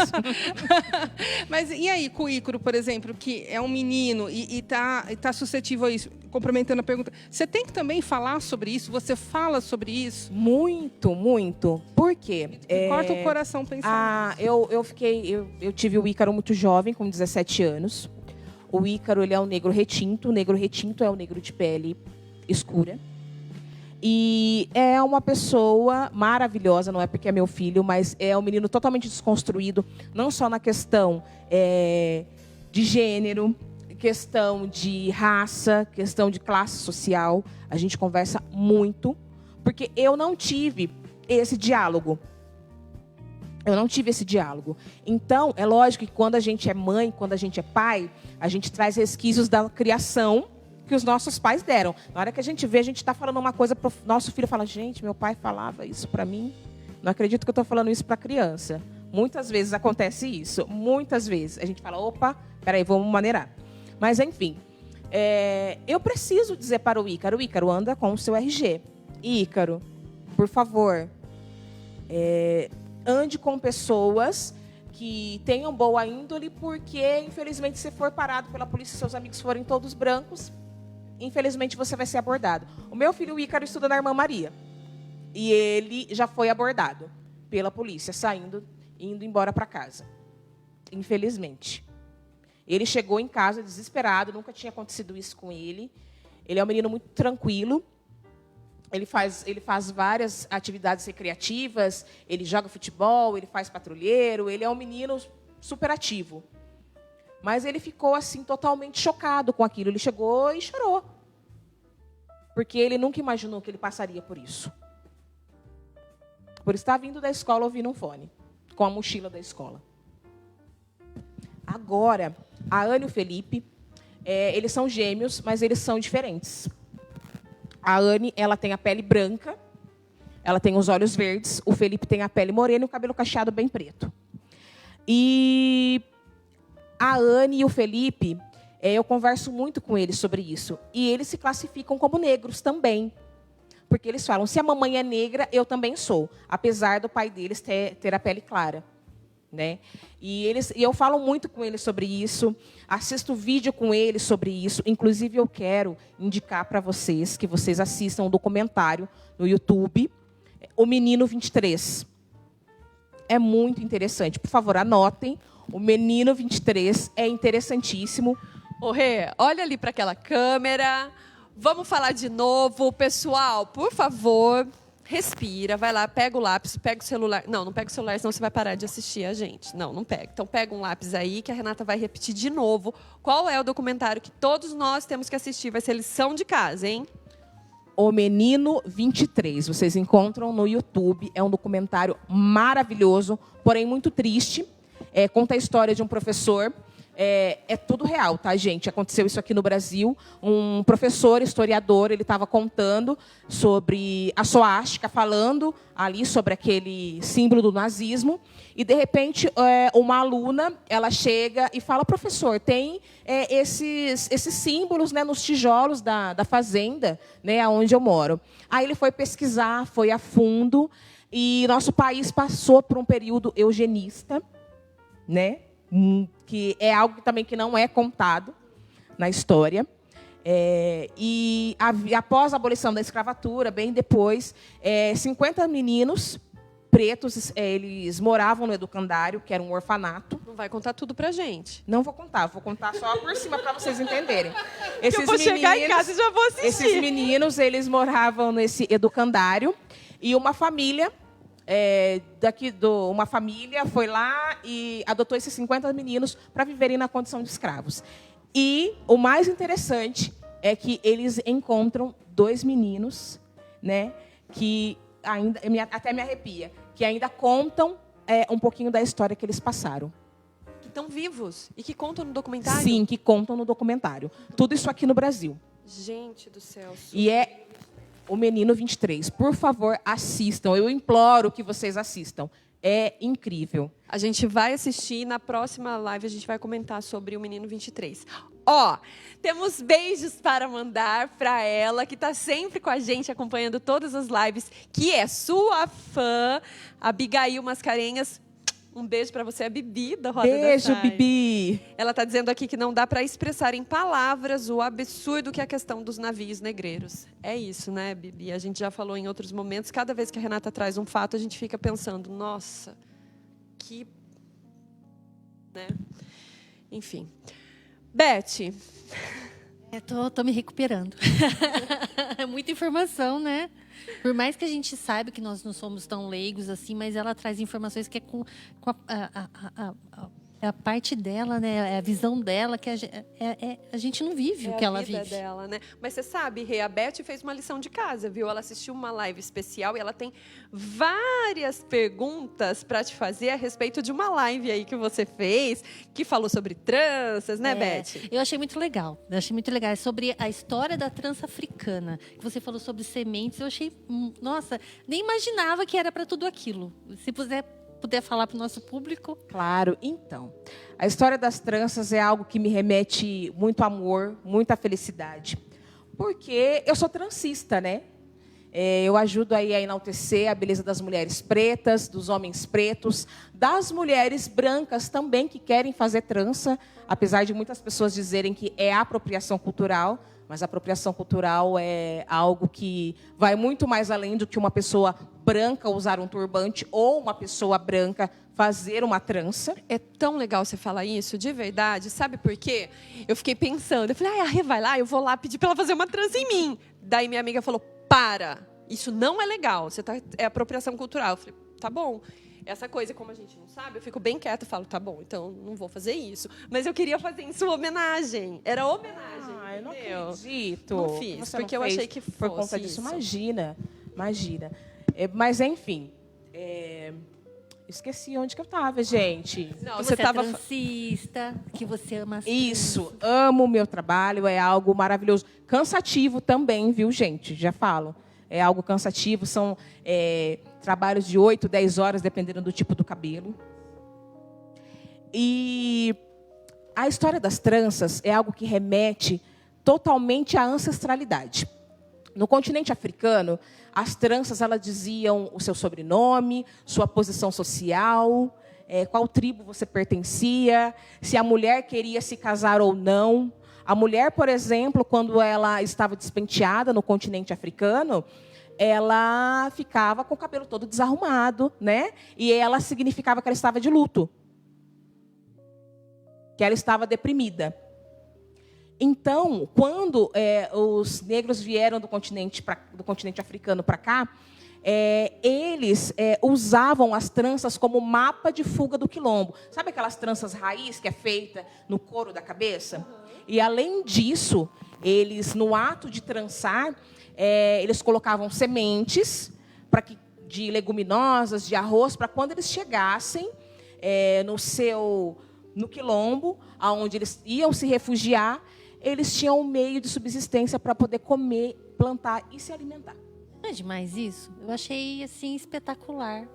Mas e aí, com o Ícaro, por exemplo, que é um menino e tá suscetível a isso, complementando a pergunta, você tem que também falar sobre isso? Você fala sobre isso? Muito, muito. Por quê? Corta o coração pensando. Eu tive o Ícaro muito jovem, com 17 anos. O Ícaro, ele é um negro retinto. O negro retinto é um negro de pele escura. E é uma pessoa maravilhosa, não é porque é meu filho, mas é um menino totalmente desconstruído, não só na questão de gênero, questão de raça, questão de classe social. A gente conversa muito, porque eu não tive esse diálogo. Então, é lógico que quando a gente é mãe, quando a gente é pai, a gente traz resquícios da criação que os nossos pais deram. Na hora que a gente vê, a gente está falando uma coisa para o nosso filho, fala, gente, meu pai falava isso para mim. Não acredito que eu estou falando isso para a criança. Muitas vezes acontece isso. Muitas vezes. A gente fala, opa, peraí, vamos maneirar. Mas, enfim, eu preciso dizer para o Ícaro, anda com o seu RG. Ícaro, por favor, ande com pessoas que tenham boa índole, porque, infelizmente, se for parado pela polícia e seus amigos forem todos brancos, infelizmente, você vai ser abordado. O meu filho, o Ícaro, estuda na Irmã Maria. E ele já foi abordado pela polícia, indo embora para casa. Infelizmente. Ele chegou em casa desesperado, nunca tinha acontecido isso com ele. Ele é um menino muito tranquilo. Ele faz várias atividades recreativas, ele joga futebol, ele faz patrulheiro, ele é um menino super ativo. Mas ele ficou assim totalmente chocado com aquilo. Ele chegou e chorou. Porque ele nunca imaginou que ele passaria por isso. Por estar vindo da escola ouvindo um fone, com a mochila da escola. Agora, a Ana e o Felipe, eles são gêmeos, mas eles são diferentes. A Anne, ela tem a pele branca, ela tem os olhos verdes, o Felipe tem a pele morena e o cabelo cacheado bem preto. E a Anne e o Felipe, eu converso muito com eles sobre isso. E eles se classificam como negros também. Porque eles falam, se a mamãe é negra, eu também sou. Apesar do pai deles ter a pele clara. Né? E eu falo muito com eles sobre isso. Assisto vídeo com eles sobre isso. Inclusive, eu quero indicar para vocês que vocês assistam um documentário no YouTube, O Menino 23. É muito interessante. Por favor, anotem. O Menino 23 é interessantíssimo. Ô, Rê, olha ali para aquela câmera. Vamos falar de novo. Pessoal, por favor, respira. Vai lá, pega o lápis, pega o celular. Não, não pega o celular, senão você vai parar de assistir a gente. Não, não pega. Então, pega um lápis aí, que a Renata vai repetir de novo qual é o documentário que todos nós temos que assistir. Vai ser lição de casa, hein? O Menino 23. Vocês encontram no YouTube. É um documentário maravilhoso, porém muito triste. Conta a história de um professor. É tudo real, tá, gente? Aconteceu isso aqui no Brasil. Um professor, historiador, ele estava contando sobre a suástica, falando ali sobre aquele símbolo do nazismo. E, de repente, uma aluna, ela chega e fala, professor, tem esses símbolos, né, nos tijolos da fazenda, né, onde eu moro. Aí ele foi pesquisar, foi a fundo. E nosso país passou por um período eugenista, né? Que é algo também que não é contado na história. E após a abolição da escravatura, bem depois, 50 meninos pretos, eles moravam no educandário, que era um orfanato. Não vai contar tudo pra gente. Não vou contar só por cima para vocês entenderem. Eu vou chegar em casa e já vou assistir. Esses meninos, eles moravam nesse educandário e uma família uma família foi lá e adotou esses 50 meninos para viverem na condição de escravos. E o mais interessante é que eles encontram 2 meninos, né, que ainda até me arrepia, que ainda contam um pouquinho da história que eles passaram. Que estão vivos e que contam no documentário? Sim, que contam no documentário. Tudo isso aqui no Brasil. Gente do céu. E O Menino 23. Por favor, assistam. Eu imploro que vocês assistam. É incrível. A gente vai assistir. Na próxima live, a gente vai comentar sobre o Menino 23. Temos beijos para mandar para ela, que está sempre com a gente, acompanhando todas as lives, que é sua fã, Abigail Mascarenhas. Um beijo para você, a Bibi, da Roda da Beijo, Sai. Bibi. Ela está dizendo aqui que não dá para expressar em palavras o absurdo que é a questão dos navios negreiros. É isso, né, Bibi? A gente já falou em outros momentos. Cada vez que a Renata traz um fato, a gente fica pensando, nossa, que... né? Enfim. Beth. Tô me recuperando. É muita informação, né? Por mais que a gente saiba que nós não somos tão leigos assim, mas ela traz informações que é com a parte dela, né? É a visão dela, que a gente não vive o que ela vive. Dela, né? Mas você sabe, Rê, a Beth fez uma lição de casa, viu? Ela assistiu uma live especial e ela tem várias perguntas para te fazer a respeito de uma live aí que você fez, que falou sobre tranças, né, Beth? Eu achei muito legal. É sobre a história da trança africana. Que você falou sobre sementes. Eu achei, nossa, nem imaginava que era para tudo aquilo. Se puder falar para o nosso público. Claro, então. A história das tranças é algo que me remete muito amor, muita felicidade. Porque eu sou transista, né? Eu ajudo aí a enaltecer a beleza das mulheres pretas, dos homens pretos, das mulheres brancas também que querem fazer trança, apesar de muitas pessoas dizerem que é apropriação cultural, mas a apropriação cultural é algo que vai muito mais além do que uma pessoa branca usar um turbante ou uma pessoa branca fazer uma trança. É tão legal você falar isso, de verdade. Sabe por quê? Eu fiquei pensando, eu falei, a Rê vai lá, eu vou lá pedir para ela fazer uma trança em mim. Daí minha amiga falou, para, isso não é legal, é apropriação cultural. Eu falei, tá bom. Essa coisa, como a gente não sabe, eu fico bem quieta e falo, tá bom, então não vou fazer isso. Mas eu queria fazer em sua homenagem. Era homenagem. Eu não acredito. Não fiz, porque eu achei que fosse por conta disso. Imagina. Mas, enfim. Esqueci onde que eu estava, gente. Não, você estava transista, que você ama as Isso, amo o meu trabalho, é algo maravilhoso. Cansativo também, viu, gente? Já falo. É algo cansativo, são trabalhos de 8, 10 horas, dependendo do tipo do cabelo. E a história das tranças é algo que remete totalmente à ancestralidade. No continente africano, as tranças elas diziam o seu sobrenome, sua posição social, qual tribo você pertencia, se a mulher queria se casar ou não. A mulher, por exemplo, quando ela estava despenteada no continente africano, ela ficava com o cabelo todo desarrumado, né? E ela significava que ela estava de luto, que ela estava deprimida. Então, quando os negros vieram do continente africano para cá, eles usavam as tranças como mapa de fuga do quilombo. Sabe aquelas tranças raiz que é feita no couro da cabeça? E, além disso, eles, no ato de trançar, eles colocavam sementes de leguminosas, de arroz, para quando eles chegassem no quilombo, aonde eles iam se refugiar, eles tinham um meio de subsistência para poder comer, plantar e se alimentar. Não é demais isso? Eu achei, assim, espetacular.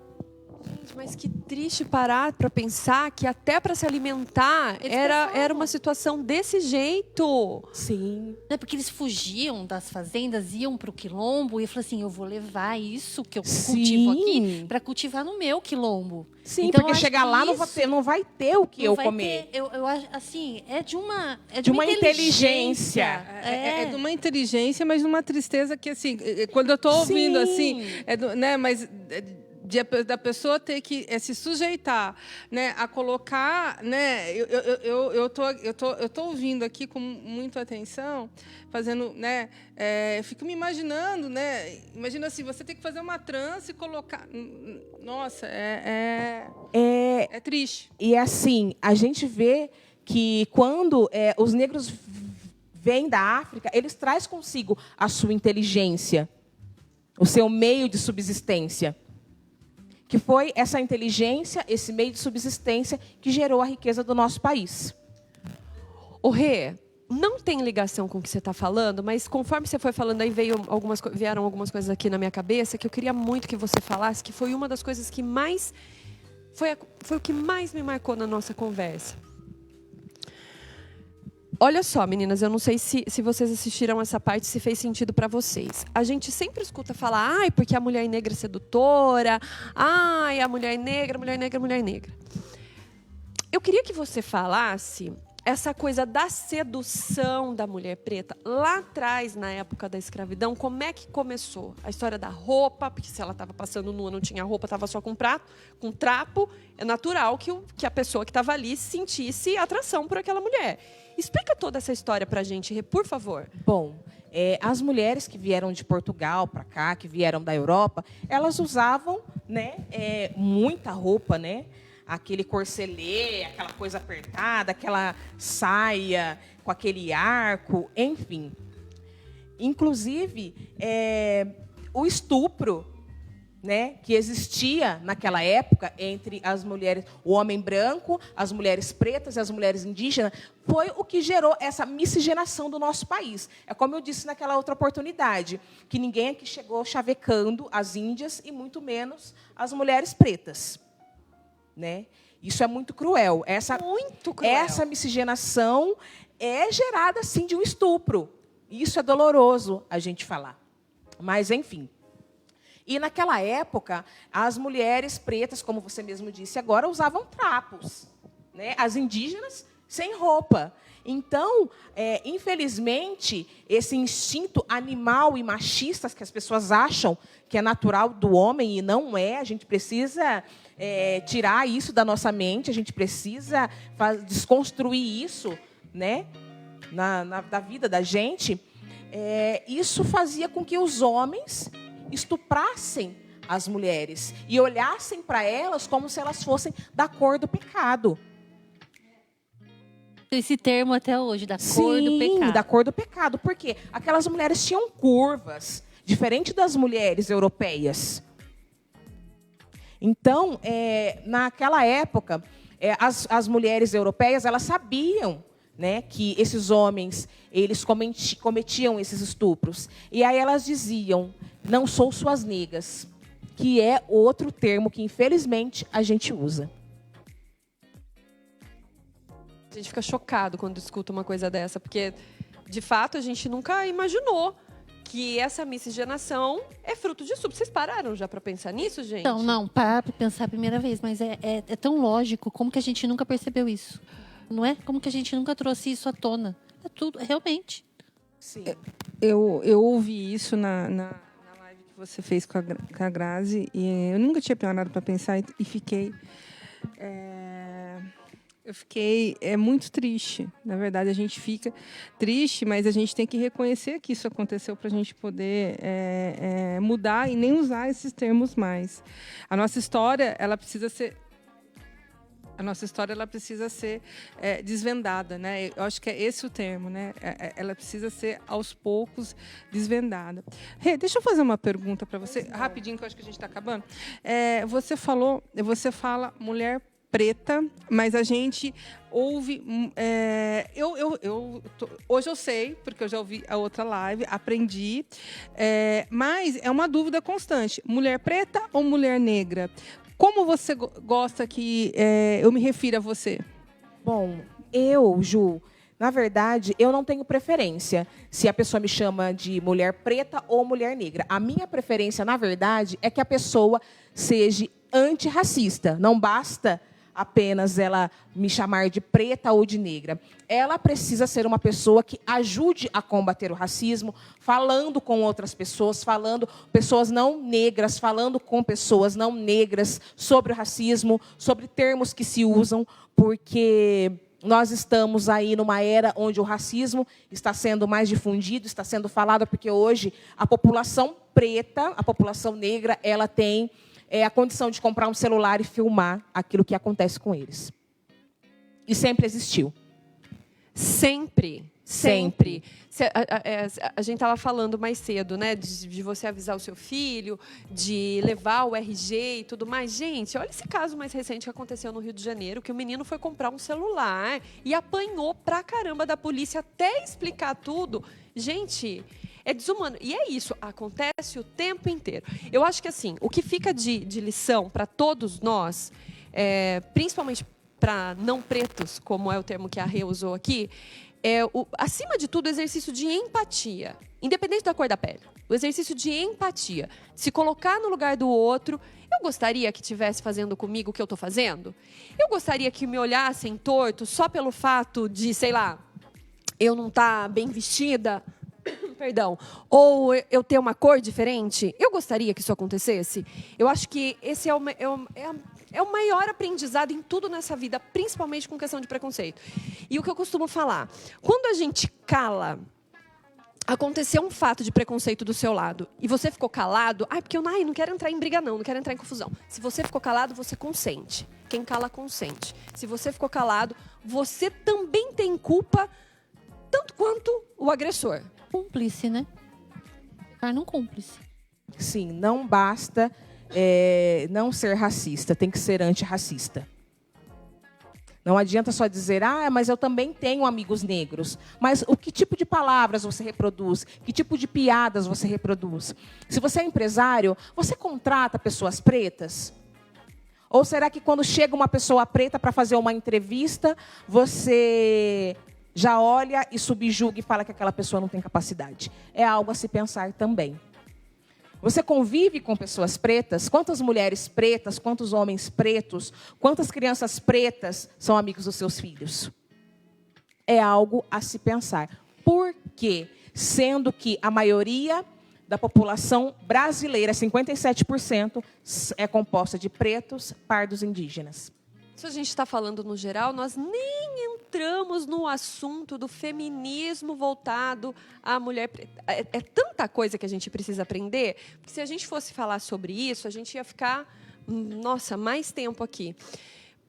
Gente, mas que triste parar para pensar que até para se alimentar era uma situação desse jeito. Sim. Não é porque eles fugiam das fazendas, iam para o quilombo e falaram assim, eu vou levar isso que eu cultivo aqui para cultivar no meu quilombo. Sim, então, porque chegar lá não vai ter o que eu comer. Eu acho assim, é de uma inteligência. É de uma inteligência, mas de uma tristeza que, assim, quando eu estou ouvindo, assim, mas da pessoa ter que se sujeitar, né, a colocar, né, eu tô ouvindo aqui com muita atenção, fazendo, né, fico me imaginando, né, imagina assim, você tem que fazer uma trança e colocar, nossa, é triste. E assim, a gente vê que quando os negros vêm da África, eles trazem consigo a sua inteligência, o seu meio de subsistência. Que foi essa inteligência, esse meio de subsistência que gerou a riqueza do nosso país. O Rê, não tem ligação com o que você está falando, mas conforme você foi falando, aí vieram algumas coisas aqui na minha cabeça que eu queria muito que você falasse, que foi uma das coisas que mais... Foi o que mais me marcou na nossa conversa. Olha só, meninas, eu não sei se vocês assistiram essa parte, se fez sentido para vocês. A gente sempre escuta falar, porque a mulher negra é sedutora, a mulher negra, mulher negra, mulher negra. Eu queria que você falasse essa coisa da sedução da mulher preta, lá atrás, na época da escravidão, como é que começou? A história da roupa, porque se ela estava passando nua, não tinha roupa, estava só com trapo, é natural que a pessoa que estava ali sentisse atração por aquela mulher. Explica toda essa história para a gente, por favor. Bom, as mulheres que vieram de Portugal para cá, que vieram da Europa, elas usavam, né, muita roupa, né? Aquele corselê, aquela coisa apertada, aquela saia com aquele arco, enfim. Inclusive, o estupro, né, que existia naquela época entre as mulheres, o homem branco, as mulheres pretas e as mulheres indígenas, foi o que gerou essa miscigenação do nosso país. É como eu disse naquela outra oportunidade, que ninguém aqui chegou chavecando as índias e muito menos as mulheres pretas. Né? Isso é muito cruel. Muito cruel. Essa miscigenação é gerada, sim, de um estupro. Isso é doloroso a gente falar. Mas, enfim. E, naquela época, as mulheres pretas, como você mesmo disse agora, usavam trapos. Né? As indígenas, sem roupa. Então, infelizmente, esse instinto animal e machista que as pessoas acham que é natural do homem e não é, a gente precisa tirar isso da nossa mente, a gente precisa desconstruir isso, né, da vida da gente. Isso fazia com que os homens estuprassem as mulheres e olhassem para elas como se elas fossem da cor do pecado. Esse termo até hoje, da cor do pecado. Sim, da cor do pecado. Por quê? Aquelas mulheres tinham curvas, diferente das mulheres europeias. Então, naquela época, as mulheres europeias, elas sabiam, né, que esses homens, eles cometiam esses estupros. E aí elas diziam, não sou suas negas, que é outro termo que, infelizmente, a gente usa. A gente fica chocado quando escuta uma coisa dessa, porque, de fato, a gente nunca imaginou que essa miscigenação é fruto de estupro. Vocês pararam já para pensar nisso, gente? Então, não, para pensar a primeira vez, mas é tão lógico, como que a gente nunca percebeu isso? Não é? Como que a gente nunca trouxe isso à tona? É tudo, realmente. Sim. Eu ouvi isso na live que você fez com a Grazi, e eu nunca tinha parado para pensar e fiquei... Eu fiquei muito triste. Na verdade, a gente fica triste, mas a gente tem que reconhecer que isso aconteceu para a gente poder mudar e nem usar esses termos mais. A nossa história, ela precisa ser desvendada, né? Eu acho que é esse o termo, né? Ela precisa ser aos poucos desvendada. Rê, deixa eu fazer uma pergunta para você, rapidinho, que eu acho que a gente está acabando. Você fala mulher preta, mas a gente ouve... hoje eu sei, porque eu já ouvi a outra live, aprendi, mas é uma dúvida constante. Mulher preta ou mulher negra? Como você gosta que eu me refira a você? Bom, Ju, na verdade, eu não tenho preferência se a pessoa me chama de mulher preta ou mulher negra. A minha preferência, na verdade, é que a pessoa seja antirracista. Não basta apenas ela me chamar de preta ou de negra. Ela precisa ser uma pessoa que ajude a combater o racismo, falando com outras pessoas, pessoas não negras, falando com pessoas não negras sobre o racismo, sobre termos que se usam, porque nós estamos aí numa era onde o racismo está sendo mais difundido, está sendo falado, porque hoje a população preta, a população negra, ela tem a condição de comprar um celular e filmar aquilo que acontece com eles. E sempre existiu. Sempre. A gente estava falando mais cedo, né? De você avisar o seu filho, de levar o RG e tudo mais. Gente, olha esse caso mais recente que aconteceu no Rio de Janeiro, que o menino foi comprar um celular e apanhou pra caramba da polícia até explicar tudo. Gente... é desumano. E é isso, acontece o tempo inteiro. Eu acho que, assim, o que fica de lição para todos nós, principalmente para não pretos, como é o termo que a Rê usou aqui, acima de tudo, o exercício de empatia. Independente da cor da pele. O exercício de empatia. Se colocar no lugar do outro. Eu gostaria que estivesse fazendo comigo o que eu estou fazendo? Eu gostaria que me olhassem torto só pelo fato de, sei lá, eu não estar bem vestida... Perdão, ou eu ter uma cor diferente? Eu gostaria que isso acontecesse. Eu acho que esse é o maior aprendizado em tudo nessa vida, principalmente com questão de preconceito. E o que eu costumo falar, quando a gente cala, aconteceu um fato de preconceito do seu lado, e você ficou calado, porque eu não quero entrar em briga não quero entrar em confusão. Se você ficou calado, você consente. Quem cala, consente. Se você ficou calado, você também tem culpa, tanto quanto o agressor. Cúmplice, né? Torna um cúmplice. Sim, não basta não ser racista, tem que ser antirracista. Não adianta só dizer, mas eu também tenho amigos negros. Mas que tipo de palavras você reproduz? Que tipo de piadas você reproduz? Se você é empresário, você contrata pessoas pretas? Ou será que quando chega uma pessoa preta para fazer uma entrevista, você... já olha e subjuga e fala que aquela pessoa não tem capacidade? É algo a se pensar também. Você convive com pessoas pretas? Quantas mulheres pretas, quantos homens pretos, quantas crianças pretas são amigos dos seus filhos? É algo a se pensar. Por quê? Sendo que a maioria da população brasileira, 57%, é composta de pretos, pardos, indígenas. Se a gente está falando no geral, nós nem entramos no assunto do feminismo voltado à mulher preta. É tanta coisa que a gente precisa aprender, que se a gente fosse falar sobre isso, a gente ia ficar, mais tempo aqui.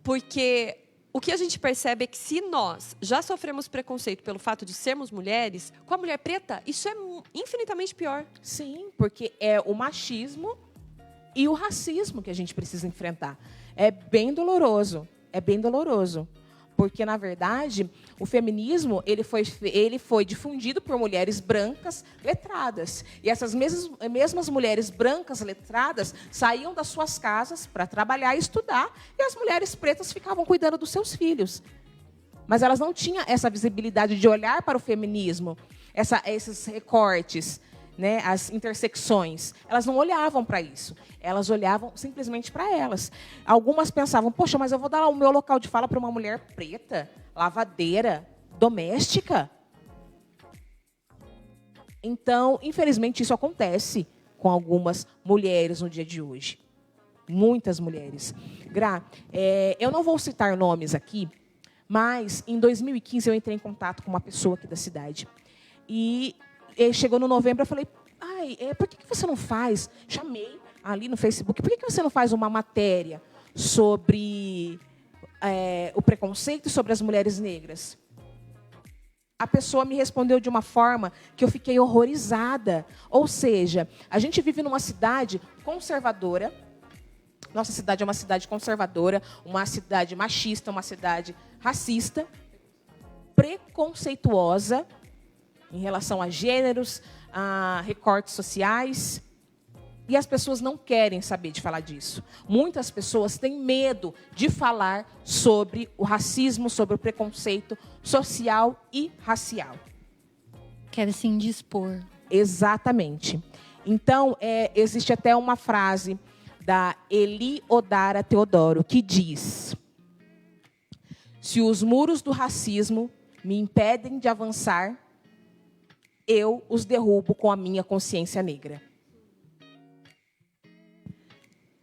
Porque o que a gente percebe é que se nós já sofremos preconceito pelo fato de sermos mulheres, com a mulher preta, isso é infinitamente pior. Sim, porque é o machismo e o racismo que a gente precisa enfrentar. É bem doloroso, porque, na verdade, o feminismo ele foi difundido por mulheres brancas letradas. E essas mesmas mulheres brancas letradas saíam das suas casas para trabalhar e estudar, e as mulheres pretas ficavam cuidando dos seus filhos. mas elas não tinham essa visibilidade de olhar para o feminismo, esses recortes, né, as intersecções. Elas não olhavam para isso. Elas olhavam simplesmente para elas. Algumas pensavam, poxa, mas eu vou dar o meu local de fala para uma mulher preta, lavadeira, doméstica? Então, infelizmente, isso acontece com algumas mulheres no dia de hoje. Muitas mulheres. Gra, eu não vou citar nomes aqui, mas em 2015 eu entrei em contato com uma pessoa aqui da cidade. E chegou no novembro, eu falei, por que você não faz? Chamei ali no Facebook, por que você não faz uma matéria sobre o preconceito e sobre as mulheres negras? A pessoa me respondeu de uma forma que eu fiquei horrorizada. Ou seja, a gente vive numa cidade conservadora. Nossa cidade é uma cidade conservadora, uma cidade machista, uma cidade racista, preconceituosa em relação a gêneros, a recortes sociais. E as pessoas não querem saber de falar disso. Muitas pessoas têm medo de falar sobre o racismo, sobre o preconceito social e racial. Querem se indispor. Exatamente. Então, existe até uma frase da Eli Odara Teodoro, que diz: se os muros do racismo me impedem de avançar, eu os derrubo com a minha consciência negra.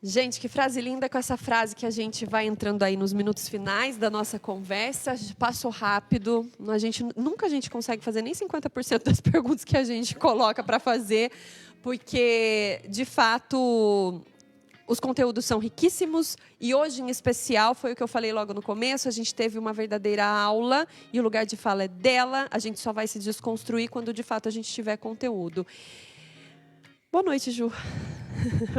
Gente, que frase linda. Com essa frase que a gente vai entrando aí nos minutos finais da nossa conversa. Passou rápido. Nunca a gente consegue fazer nem 50% das perguntas que a gente coloca para fazer, porque, de fato, os conteúdos são riquíssimos. E hoje, em especial, foi o que eu falei logo no começo, a gente teve uma verdadeira aula e o lugar de fala é dela. A gente só vai se desconstruir quando, de fato, a gente tiver conteúdo. Boa noite, Ju.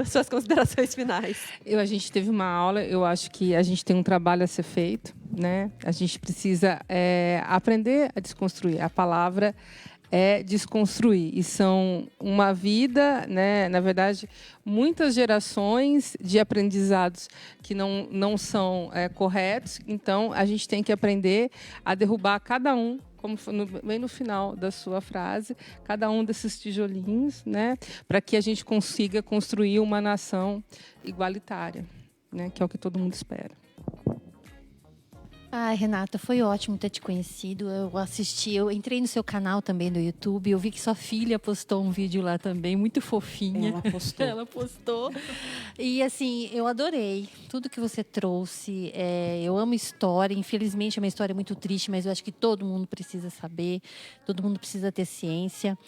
Suas considerações finais. A gente teve uma aula, eu acho que a gente tem um trabalho a ser feito, né? A gente precisa aprender a desconstruir. A palavra é desconstruir. E são uma vida, né? Na verdade, muitas gerações de aprendizados que não são corretos. Então, a gente tem que aprender a derrubar cada um, como bem no final da sua frase, cada um desses tijolinhos, né, para que a gente consiga construir uma nação igualitária, né, que é o que todo mundo espera. Ai, Renata, foi ótimo ter te conhecido. Eu entrei no seu canal também do YouTube. Eu vi que sua filha postou um vídeo lá também, muito fofinha. Ela postou. Ela postou. E assim, eu adorei tudo que você trouxe. Eu amo história. Infelizmente, é uma história muito triste, mas eu acho que todo mundo precisa saber, todo mundo precisa ter ciência.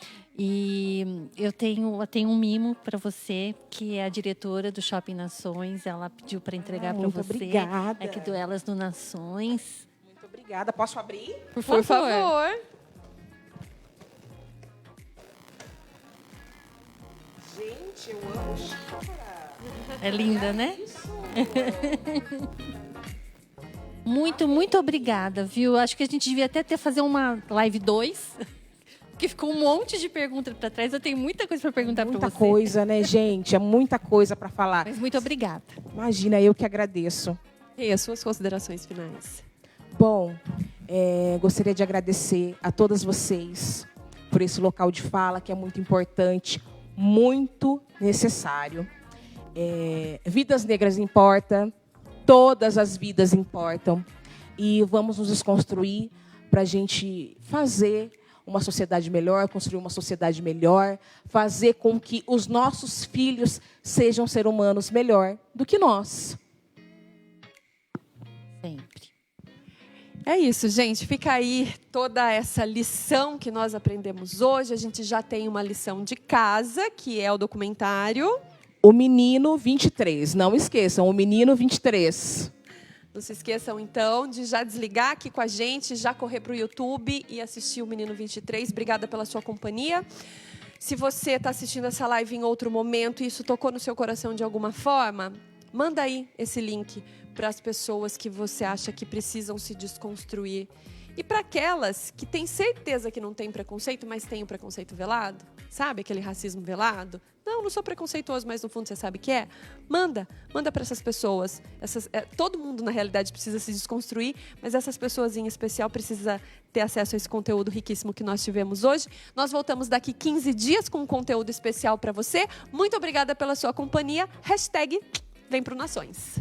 E eu tenho um mimo para você, que é a diretora do Shopping Nações. Ela pediu para entregar para você. Obrigada. Aqui do Elas do Nações. Muito obrigada. Posso abrir? Por favor. Gente, eu amo chácara. É linda, né? Isso. Muito obrigada, viu? Acho que a gente devia até fazer uma live 2. Porque ficou um monte de perguntas para trás. Eu tenho muita coisa para perguntar para você. Muita coisa, né, gente? É muita coisa para falar. Mas muito obrigada. Imagina, eu que agradeço. E as suas considerações finais? Bom, gostaria de agradecer a todas vocês por esse local de fala, que é muito importante, muito necessário. Vidas negras importam, todas as vidas importam. E vamos nos desconstruir para a gente fazer uma sociedade melhor, construir uma sociedade melhor, fazer com que os nossos filhos sejam seres humanos melhor do que nós. Sempre. É isso, gente. Fica aí toda essa lição que nós aprendemos hoje. A gente já tem uma lição de casa, que é o documentário O Menino 23. Não esqueçam, O Menino 23. Não se esqueçam, então, de já desligar aqui com a gente, já correr para o YouTube e assistir o Menino 23. Obrigada pela sua companhia. Se você está assistindo essa live em outro momento e isso tocou no seu coração de alguma forma, manda aí esse link para as pessoas que você acha que precisam se desconstruir. E para aquelas que têm certeza que não tem preconceito, mas tem o preconceito velado, sabe? Aquele racismo velado. não sou preconceituoso, mas no fundo você sabe que é. Manda para essas pessoas. Todo mundo, na realidade, precisa se desconstruir, mas essas pessoas em especial precisam ter acesso a esse conteúdo riquíssimo que nós tivemos hoje. Nós voltamos daqui 15 dias com um conteúdo especial para você. Muito obrigada pela sua companhia. #Vem pro Nações.